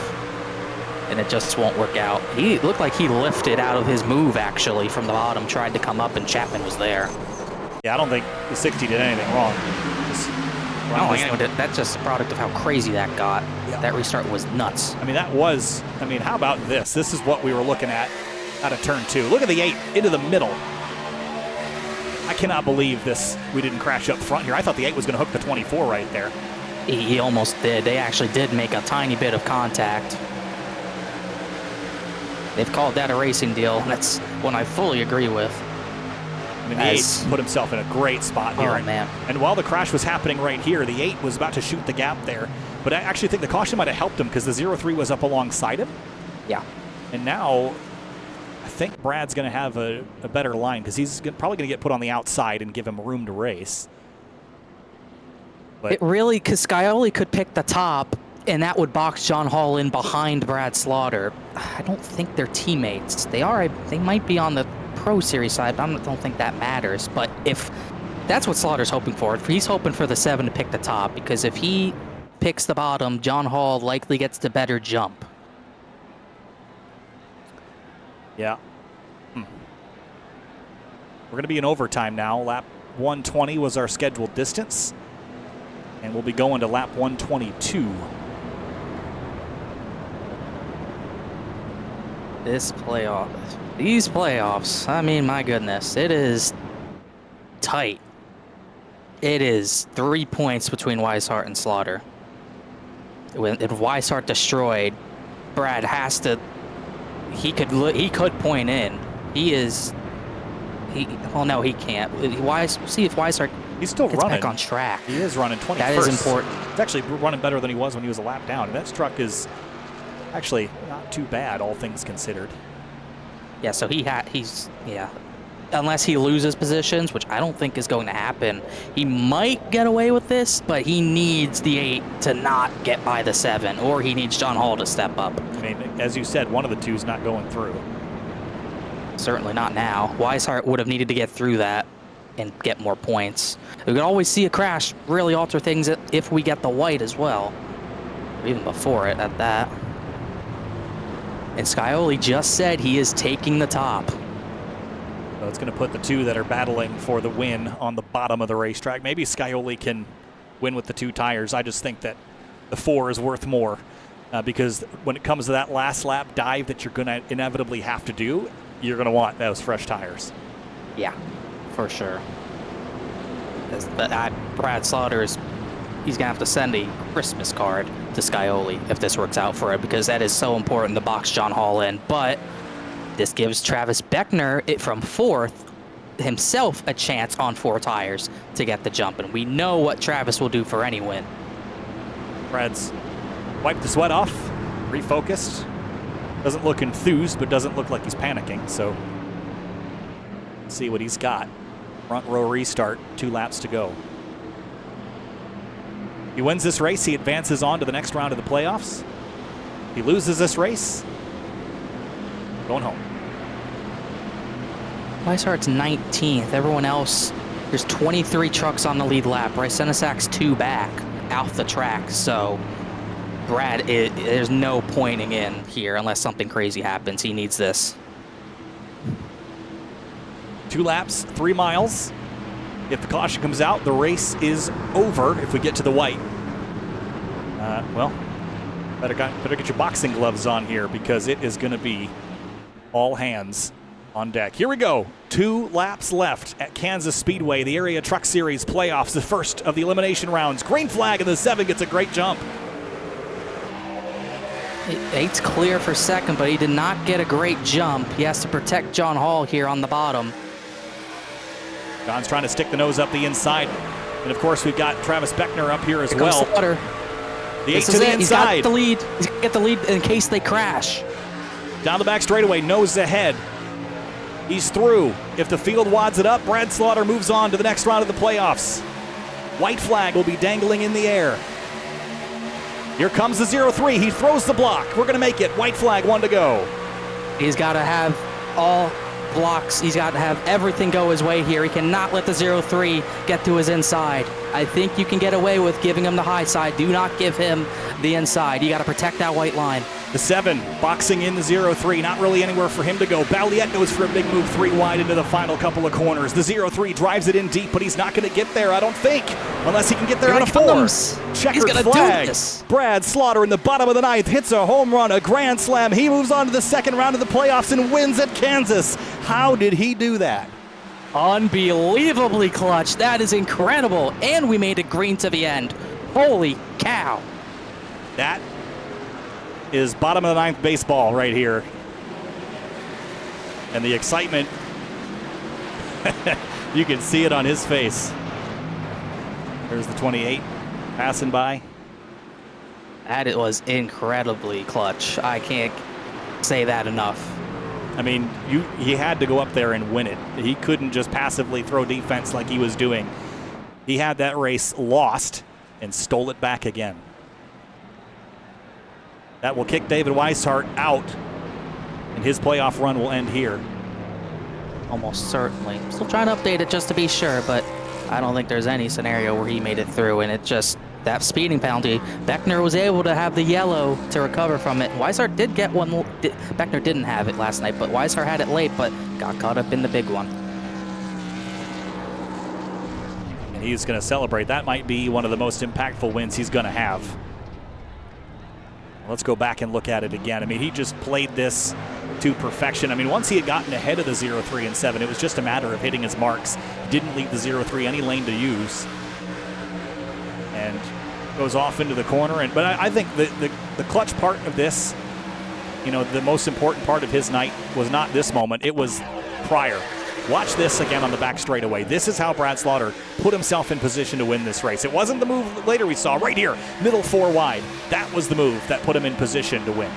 And it just won't work out. He looked like he lifted out of his move, actually, from the bottom, tried to come up, and Chapman was there.
Yeah, I don't think the 60 did anything wrong.
I don't think anyone did. That's just a product of how crazy that got. Yeah. That restart was nuts.
I mean, how about this? This is what we were looking at out of turn 2. Look at the 8 into the middle. I cannot believe this. We didn't crash up front here. I thought the 8 was going to hook the 24 right there.
He almost did. They actually did make a tiny bit of contact. They've called that a racing deal. That's one I fully agree with.
I mean, the 8 put himself in a great spot here.
Oh, man.
And while the crash was happening right here, the 8 was about to shoot the gap there. But I actually think the caution might have helped him because the 0-3 was up alongside him.
Yeah.
And now I think Brad's going to have a better line because he's probably going to get put on the outside and give him room to race. But
it really, because Scioli could pick the top, and that would box John Hall in behind Brad Slaughter. I don't think they're teammates. They might be on the Pro Series side, but I don't think that matters. But if that's what Slaughter's hoping for, if he's hoping for the 7 to pick the top, because if he picks the bottom, John Hall likely gets the better jump.
Yeah. We're going to be in overtime now. Lap 120 was our scheduled distance. And we'll be going to lap 122.
These playoffs, I mean, my goodness, it is tight. It is 3 points between Weishart and Slaughter. If Weishart destroyed, Brad has to. He could point in. Well, no, he can't. See if Weishart
He's still
gets
running.
back on track.
He is running 21st.
That is important.
He's actually running better than he was when he was a lap down. And that truck is actually not too bad, all things considered.
Yeah, so unless he loses positions, which I don't think is going to happen, he might get away with this, but he needs the 8 to not get by the 7, or he needs John Hall to step up.
I mean, as you said, one of the two is not going through.
Certainly not now. Weishart would have needed to get through that and get more points. We could always see a crash really alter things if we get the white as well, or even before it at that. And Scioli just said he is taking the top.
So it's going to put the two that are battling for the win on the bottom of the racetrack. Maybe Scioli can win with the 2 tires. I just think that the 4 is worth more because when it comes to that last lap dive that you're going to inevitably have to do, you're going to want those fresh tires.
Yeah, for sure. But Brad Slaughter he's going to have to send a Christmas card to Scioli if this works out for him, because that is so important to box John Hall in. But this gives Travis Beckner, from 4th, himself a chance on 4 tires to get the jump. And we know what Travis will do for any win.
Brad's wiped the sweat off, refocused. Doesn't look enthused, but doesn't look like he's panicking. So let's see what he's got. Front row restart, 2 laps to go. He wins this race, he advances on to the next round of the playoffs. He loses this race, going home.
Weishart's 19th. Everyone else, there's 23 trucks on the lead lap. Bryce Senesak's 2 back out the track. So Brad, there's no pointing in here unless something crazy happens. He needs this.
2 laps, 3 miles. If the caution comes out, the race is over if we get to the white. Well, better get your boxing gloves on here because it is going to be all hands on deck. Here we go. 2 laps left at Kansas Speedway, the Area Truck Series playoffs, the first of the elimination rounds. Green flag, and the 7 gets a great jump.
8's clear for 2nd, but he did not get a great jump. He has to protect John Hall here on the bottom.
John's trying to stick the nose up the inside. And of course, we've got Travis Beckner up here as well.
Slaughter.
The 8 to the inside.
He's got the lead. He's going to get the lead in case they crash.
Down the back straightaway, nose ahead. He's through. If the field wads it up, Brad Slaughter moves on to the next round of the playoffs. White flag will be dangling in the air. Here comes the 0-3. He throws the block. We're going to make it. White flag, 1 to go.
He's got to have all blocks. He's got to have everything go his way here. He cannot let the 0-3 get to his inside. I think you can get away with giving him the high side. Do not give him the inside. You got to protect that white line.
The 7 boxing in the 0-3. Not really anywhere for him to go. Balliet goes for a big move 3 wide into the final couple of corners. The 0-3 drives it in deep, but he's not going to get there, I don't think, unless he can get there out of 4. Checkered flag. Brad Slaughter in the bottom of the 9th hits a home run, a grand slam. He moves on to the 2nd round of the playoffs and wins at Kansas. How did he do that?
Unbelievably clutch. That is incredible. And we made it green to the end. Holy cow.
That is bottom of the 9th baseball right here. And the excitement, you can see it on his face. There's the 28 passing by.
That it was incredibly clutch. I can't say that enough.
I mean, he had to go up there and win it. He couldn't just passively throw defense like he was doing. He had that race lost and stole it back again. That will kick David Weishart out, and his playoff run will end here.
Almost certainly. Still trying to update it just to be sure, but I don't think there's any scenario where he made it through, and it just, that speeding penalty, Beckner was able to have the yellow to recover from it. Weishart did get one. Beckner didn't have it last night, but Weishart had it late, but got caught up in the big one.
And he's going to celebrate. That might be one of the most impactful wins he's going to have. Let's go back and look at it again. I mean, he just played this to perfection. I mean, once he had gotten ahead of the 0-3 and 7, it was just a matter of hitting his marks. Didn't leave the 0-3 any lane to use. And goes off into the corner. But I think the clutch part of this, you know, the most important part of his night was not this moment. It was prior. Watch this again on the back straightaway. This is how Brad Slaughter put himself in position to win this race. It wasn't the move later we saw right here, middle 4 wide. That was the move that put him in position to win.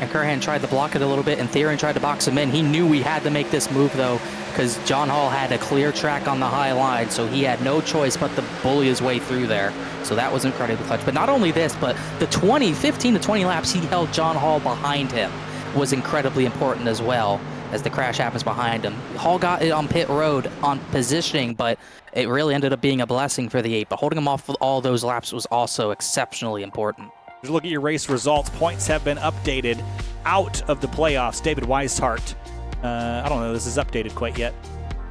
And Curhan tried to block it a little bit, and Theron tried to box him in. He knew we had to make this move, though, because John Hall had a clear track on the high line, so he had no choice but to bully his way through there. So that was incredibly clutch. But not only this, but the 15 to 20 laps he held John Hall behind him was incredibly important as well, as the crash happens behind him. Hall got it on pit road on positioning, but it really ended up being a blessing for the 8. But holding him off for all those laps was also exceptionally important.
Just look at your race results. Points have been updated out of the playoffs. David Weishart. I don't know if this is updated quite yet.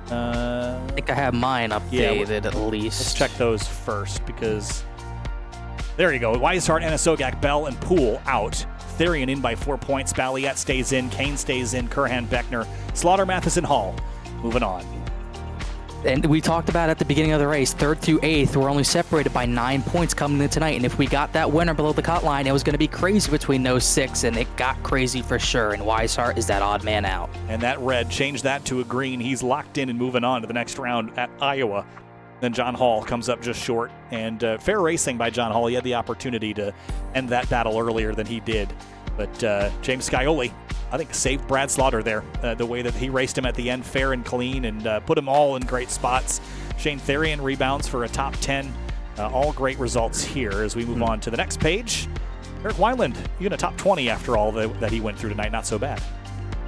I think I have mine updated at least.
Let's check those first because there you go. Weishart, Anasogak, Bell, and Poole out. Therian in by 4 points. Balliet stays in. Kane stays in. Curhan, Beckner, Slaughter, Matheson, Hall. Moving on.
And we talked about at the beginning of the race, 3rd through 8th, we're only separated by 9 points coming in tonight. And if we got that winner below the cut line, it was going to be crazy between those 6, and it got crazy for sure. And Weishart is that odd man out.
And that red, change that to a green. He's locked in and moving on to the next round at Iowa. Then John Hall comes up just short. And fair racing by John Hall. He had the opportunity to end that battle earlier than he did. But James Scioli, I think, saved Brad Slaughter there. The way that he raced him at the end, fair and clean, and put them all in great spots. Shane Therian rebounds for a top 10. All great results here as we move on to the next page. Eric Wineland, even a top 20 after all that he went through tonight. Not so bad.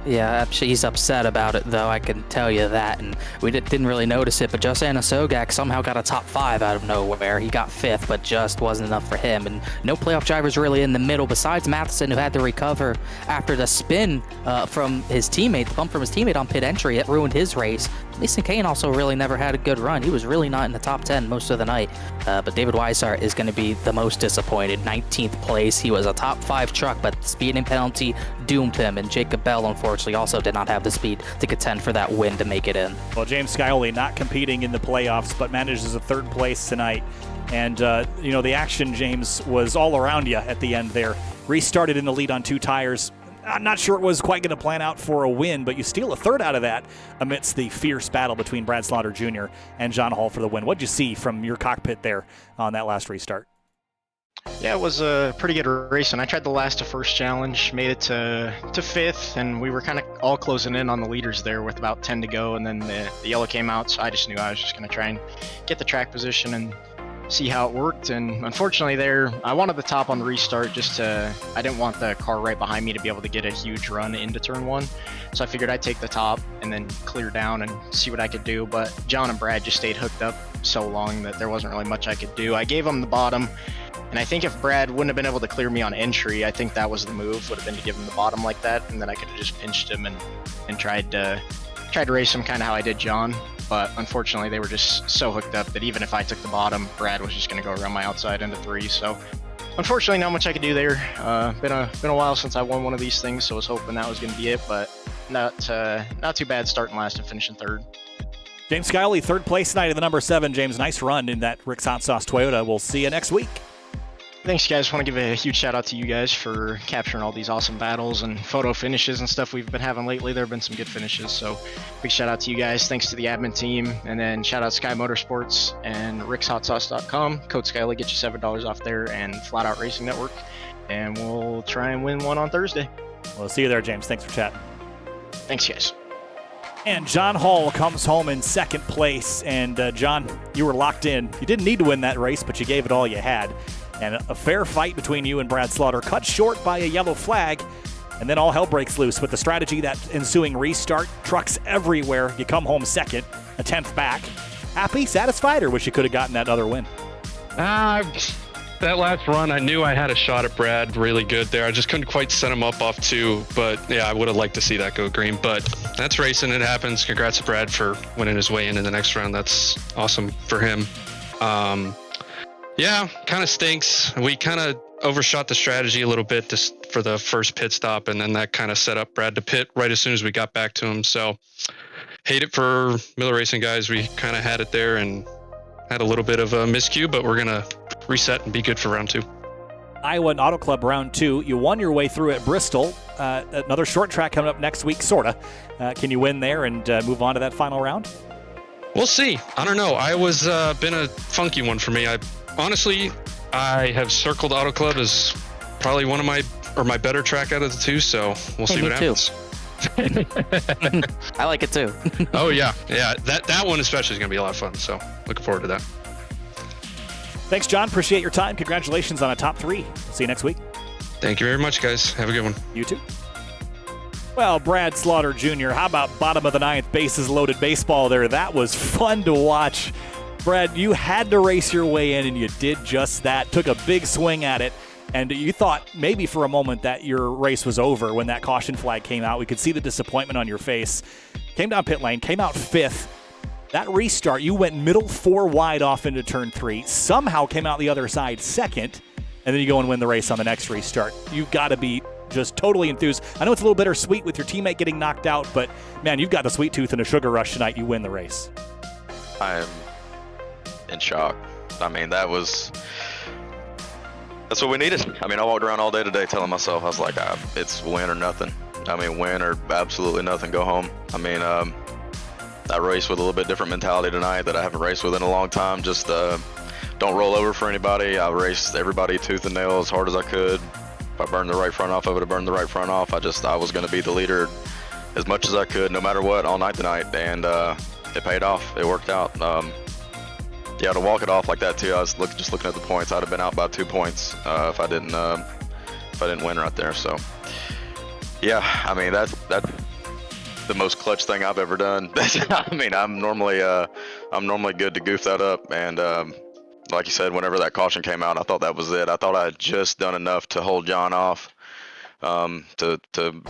Yeah, he's upset about it, though, I can tell you that. And we didn't really notice it, but just Anasogak somehow got a top 5 out of nowhere. He got 5th, but just wasn't enough for him. And no playoff drivers really in the middle, besides Matheson, who had to recover after the spin from his teammate, the bump from his teammate on pit entry. It ruined his race. Mason Kane also really never had a good run. He was really not in the top 10 most of the night. But David Weishart is going to be the most disappointed. 19th place. He was a top 5 truck, but the speeding penalty doomed him. And Jacob Bell, unfortunately, also did not have the speed to contend for that win to make it in.
Well, James Scioli not competing in the playoffs, but manages a 3rd place tonight. And, you know, the action, James, was all around you at the end there. Restarted in the lead on 2 tires. I'm not sure it was quite going to plan out for a win, but you steal a 3rd out of that amidst the fierce battle between Brad Slaughter Jr. and John Hall for the win. What'd you see from your cockpit there on that last restart?
Yeah, it was a pretty good race, and I tried the last to first challenge, made it to 5th, and we were kind of all closing in on the leaders there with about 10 to go, and then the yellow came out, so I just knew I was just going to try and get the track position and see how it worked. And unfortunately there, I wanted the top on the restart I didn't want the car right behind me to be able to get a huge run into turn 1. So I figured I'd take the top and then clear down and see what I could do. But John and Brad just stayed hooked up so long that there wasn't really much I could do. I gave them the bottom, and I think if Brad wouldn't have been able to clear me on entry, I think that was the move, would have been to give him the bottom like that, and then I could have just pinched him and tried to race him kind of how I did John. But unfortunately, they were just so hooked up that even if I took the bottom, Brad was just going to go around my outside into 3. So unfortunately, not much I could do there. Been a while since I won one of these things, so I was hoping that was going to be it. But not too bad starting last and finishing 3rd.
James Scioli, 3rd place tonight in the number 7. James, nice run in that Rick's Hot Sauce Toyota. We'll see you next week.
Thanks, guys. Want to give a huge shout out to you guys for capturing all these awesome battles and photo finishes and stuff we've been having lately. There have been some good finishes, so big shout out to you guys. Thanks to the admin team, and then shout out Sky Motorsports and rickshotsauce.com. Code Skyly, get you $7 off there, and Flat Out Racing Network, and we'll try and win one on Thursday.
We'll see you there, James. Thanks for chatting.
Thanks, guys.
And John Hall comes home in 2nd place. And John, you were locked in. You didn't need to win that race, but you gave it all you had. And a fair fight between you and Brad Slaughter, cut short by a yellow flag, and then all hell breaks loose with the strategy, that ensuing restart, trucks everywhere. You come home 2nd, a 10th back. Happy, satisfied, or wish you could have gotten that other win?
That last run, I knew I had a shot at Brad really good there. I just couldn't quite set him up off 2, but yeah, I would have liked to see that go green. But that's racing, it happens. Congrats to Brad for winning his way in the next round. That's awesome for him. Yeah, kind of stinks. We kind of overshot the strategy a little bit just for the first pit stop, and then that kind of set up Brad to pit right as soon as we got back to him. So hate it for Miller Racing guys. We kind of had it there and had a little bit of a miscue, but we're going to reset and be good for round 2.
Iowa and Auto Club round 2. You won your way through at Bristol. Another short track coming up next week, sorta. Can you win there and move on to that final round?
We'll see. I don't know. Iowa's been a funky one for me. Honestly, I have circled Auto Club as probably one of my better track out of the 2, so we'll see what happens.
I like it too.
Oh yeah. That one especially is going to be a lot of fun, so looking forward to that.
Thanks, John. Appreciate your time. Congratulations on a top 3. See you next week.
Thank you very much, guys. Have a good one.
You too. Well, Brad Slaughter Jr., how about bottom of the 9th, bases loaded baseball there? That was fun to watch. Brad, you had to race your way in, and you did just that. Took a big swing at it, and you thought maybe for a moment that your race was over when that caution flag came out. We could see the disappointment on your face. Came down pit lane, came out 5th. That restart, you went middle 4 wide off into turn 3, somehow came out the other side 2nd, and then you go and win the race on the next restart. You've got to be just totally enthused. I know it's a little bittersweet with your teammate getting knocked out, but man, you've got the sweet tooth and a sugar rush tonight. You win the race.
I am in shock. I mean, that's what we needed. I mean, I walked around all day today telling myself, I was like, it's win or nothing. I mean, win or absolutely nothing, go home. I mean, I raced with a little bit different mentality tonight that I haven't raced with in a long time. Just don't roll over for anybody. I raced everybody tooth and nail as hard as I could. If I burned the right front off, I would have burned the right front off. I was going to be the leader as much as I could, no matter what, all night tonight, and it paid off. It worked out. Yeah, to walk it off like that too. I was just looking at the points. I'd have been out by 2 points if I didn't win right there. So yeah, I mean that's the most clutch thing I've ever done. I mean, I'm normally good to goof that up, and like you said, whenever that caution came out, I thought that was it. I thought I had just done enough to hold John off to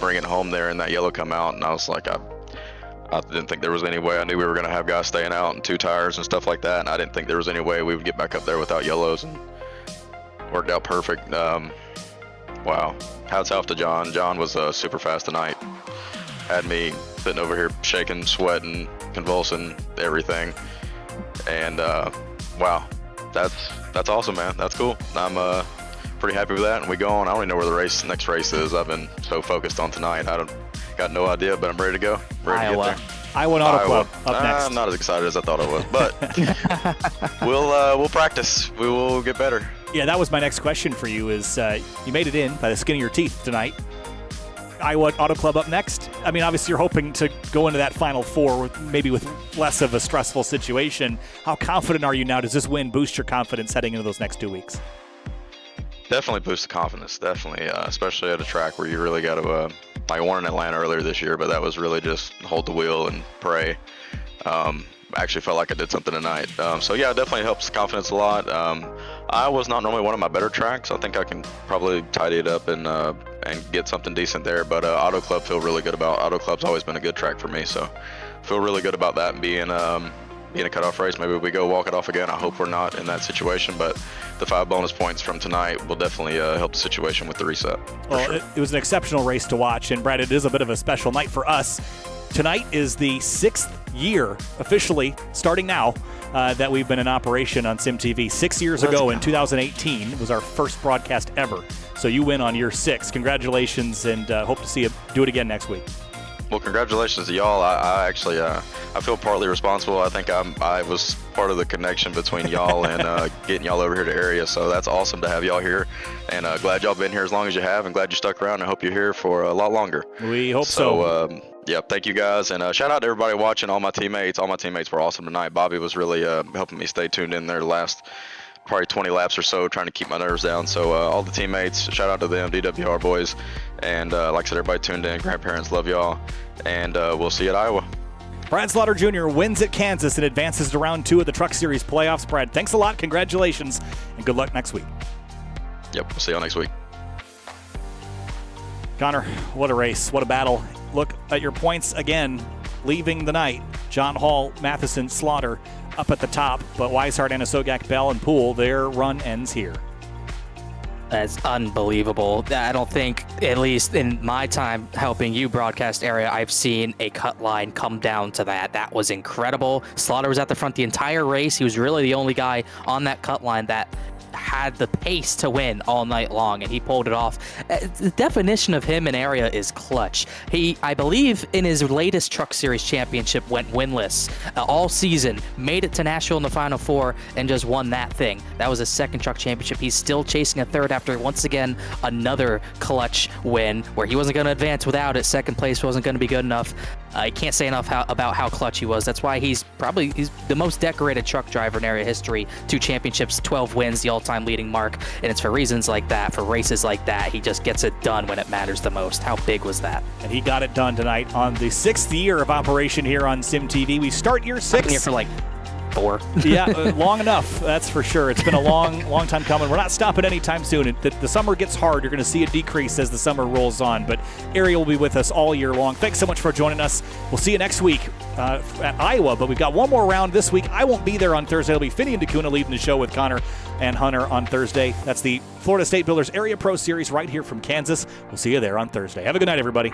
bring it home there, and that yellow come out, and I was like, I didn't think there was any way. I knew we were going to have guys staying out and 2 tires and stuff like that, and I didn't think there was any way we would get back up there without yellows, and worked out perfect. Wow. Hats off to John. John was super fast tonight. Had me sitting over here shaking, sweating, convulsing, everything. And wow, that's awesome, man. That's cool. I'm pretty happy with that, and we go on. I don't even know where the next race is. I've been so focused on tonight. Got no idea, but I'm ready to go. Ready to get there.
Iowa Auto Club up next.
I'm not as excited as I thought I was, but we'll practice. We will get better.
Yeah, that was my next question for you. Is you made it in by the skin of your teeth tonight. Iowa Auto Club up next. I mean, obviously you're hoping to go into that Final Four maybe with less of a stressful situation. How confident are you now? Does this win boost your confidence heading into those next 2 weeks?
Definitely boosts the confidence. Definitely, especially at a track where you really got to. I won in Atlanta earlier this year, but that was really just hold the wheel and pray. I actually felt like I did something tonight. So yeah, it definitely helps the confidence a lot. Iowa's not normally one of my better tracks. I think I can probably tidy it up and get something decent there. But Auto Club feel really good about. Auto Club's always been a good track for me, so feel really good about that and being a cutoff race. Maybe we go walk it off again. I hope we're not in that situation, but the 5 bonus points from tonight will definitely help the situation with the reset.
Well,
sure.
It was an exceptional race to watch, and Brad, it is a bit of a special night for us. Tonight is the 6th year, officially, starting now, that we've been in operation on SimTV. 6 years ago in 2018 was our first broadcast ever. So you win on year 6. Congratulations, and hope to see you do it again next week.
Well, congratulations to y'all. I actually I feel partly responsible. I think I was part of the connection between y'all and getting y'all over here to area. So that's awesome to have y'all here, and glad y'all been here as long as you have, and glad you stuck around. I hope you're here for a lot longer.
We hope so.
Yeah, thank you guys, and shout out to everybody watching. All my teammates were awesome tonight. Bobby was really helping me stay tuned in there the last probably 20 laps or so, trying to keep my nerves down. So all the teammates, shout out to them, DWR boys, and like I said, everybody tuned in. Grandparents, love y'all, and we'll see you at Iowa.
Brad Slaughter Jr. wins at Kansas and advances to round 2 of the Truck Series playoffs. Brad, thanks a lot, congratulations, and good luck next week.
Yep, we'll see y'all next week.
Connor, what a race, what a battle. Look at your points again, leaving the night. John Hall, Matheson, Slaughter up at the top, but Weishart, Anasogak, Bell, and Poole, their run ends here.
That's unbelievable. I don't think, at least in my time helping you broadcast area, I've seen a cut line come down to that. That was incredible. Slaughter was at the front the entire race. He was really the only guy on that cut line that had the pace to win all night long, and he pulled it off. The definition of him in area is clutch. He, I believe, in his latest Truck Series championship went winless all season, made it to Nashville in the Final Four, and just won that thing. That was his second Truck Championship. He's still chasing a third after, once again, another clutch win where he wasn't going to advance without it. Second place wasn't going to be good enough. I can't say enough about how clutch he was. That's why he's the most decorated truck driver in area history. 2 championships, 12 wins, the all-time leading mark. And it's for reasons like that, for races like that. He just gets it done when it matters the most. How big was that?
And he got it done tonight on the 6th year of operation here on Sim TV. We start year 6.
I've been here for like 4.
Yeah, long enough, that's for sure. It's been a long time coming. We're not stopping anytime soon. The summer gets hard. You're going to see a decrease as the summer rolls on, but Ariel will be with us all year long. Thanks so much for joining us. We'll see you next week at Iowa, but we've got one more round this week. I won't be there on Thursday. It'll be Finney and DeCuna leading the show with Connor and Hunter on Thursday. That's the Florida State Builders Area Pro Series right here from Kansas. We'll see you there on Thursday. Have a good night, everybody.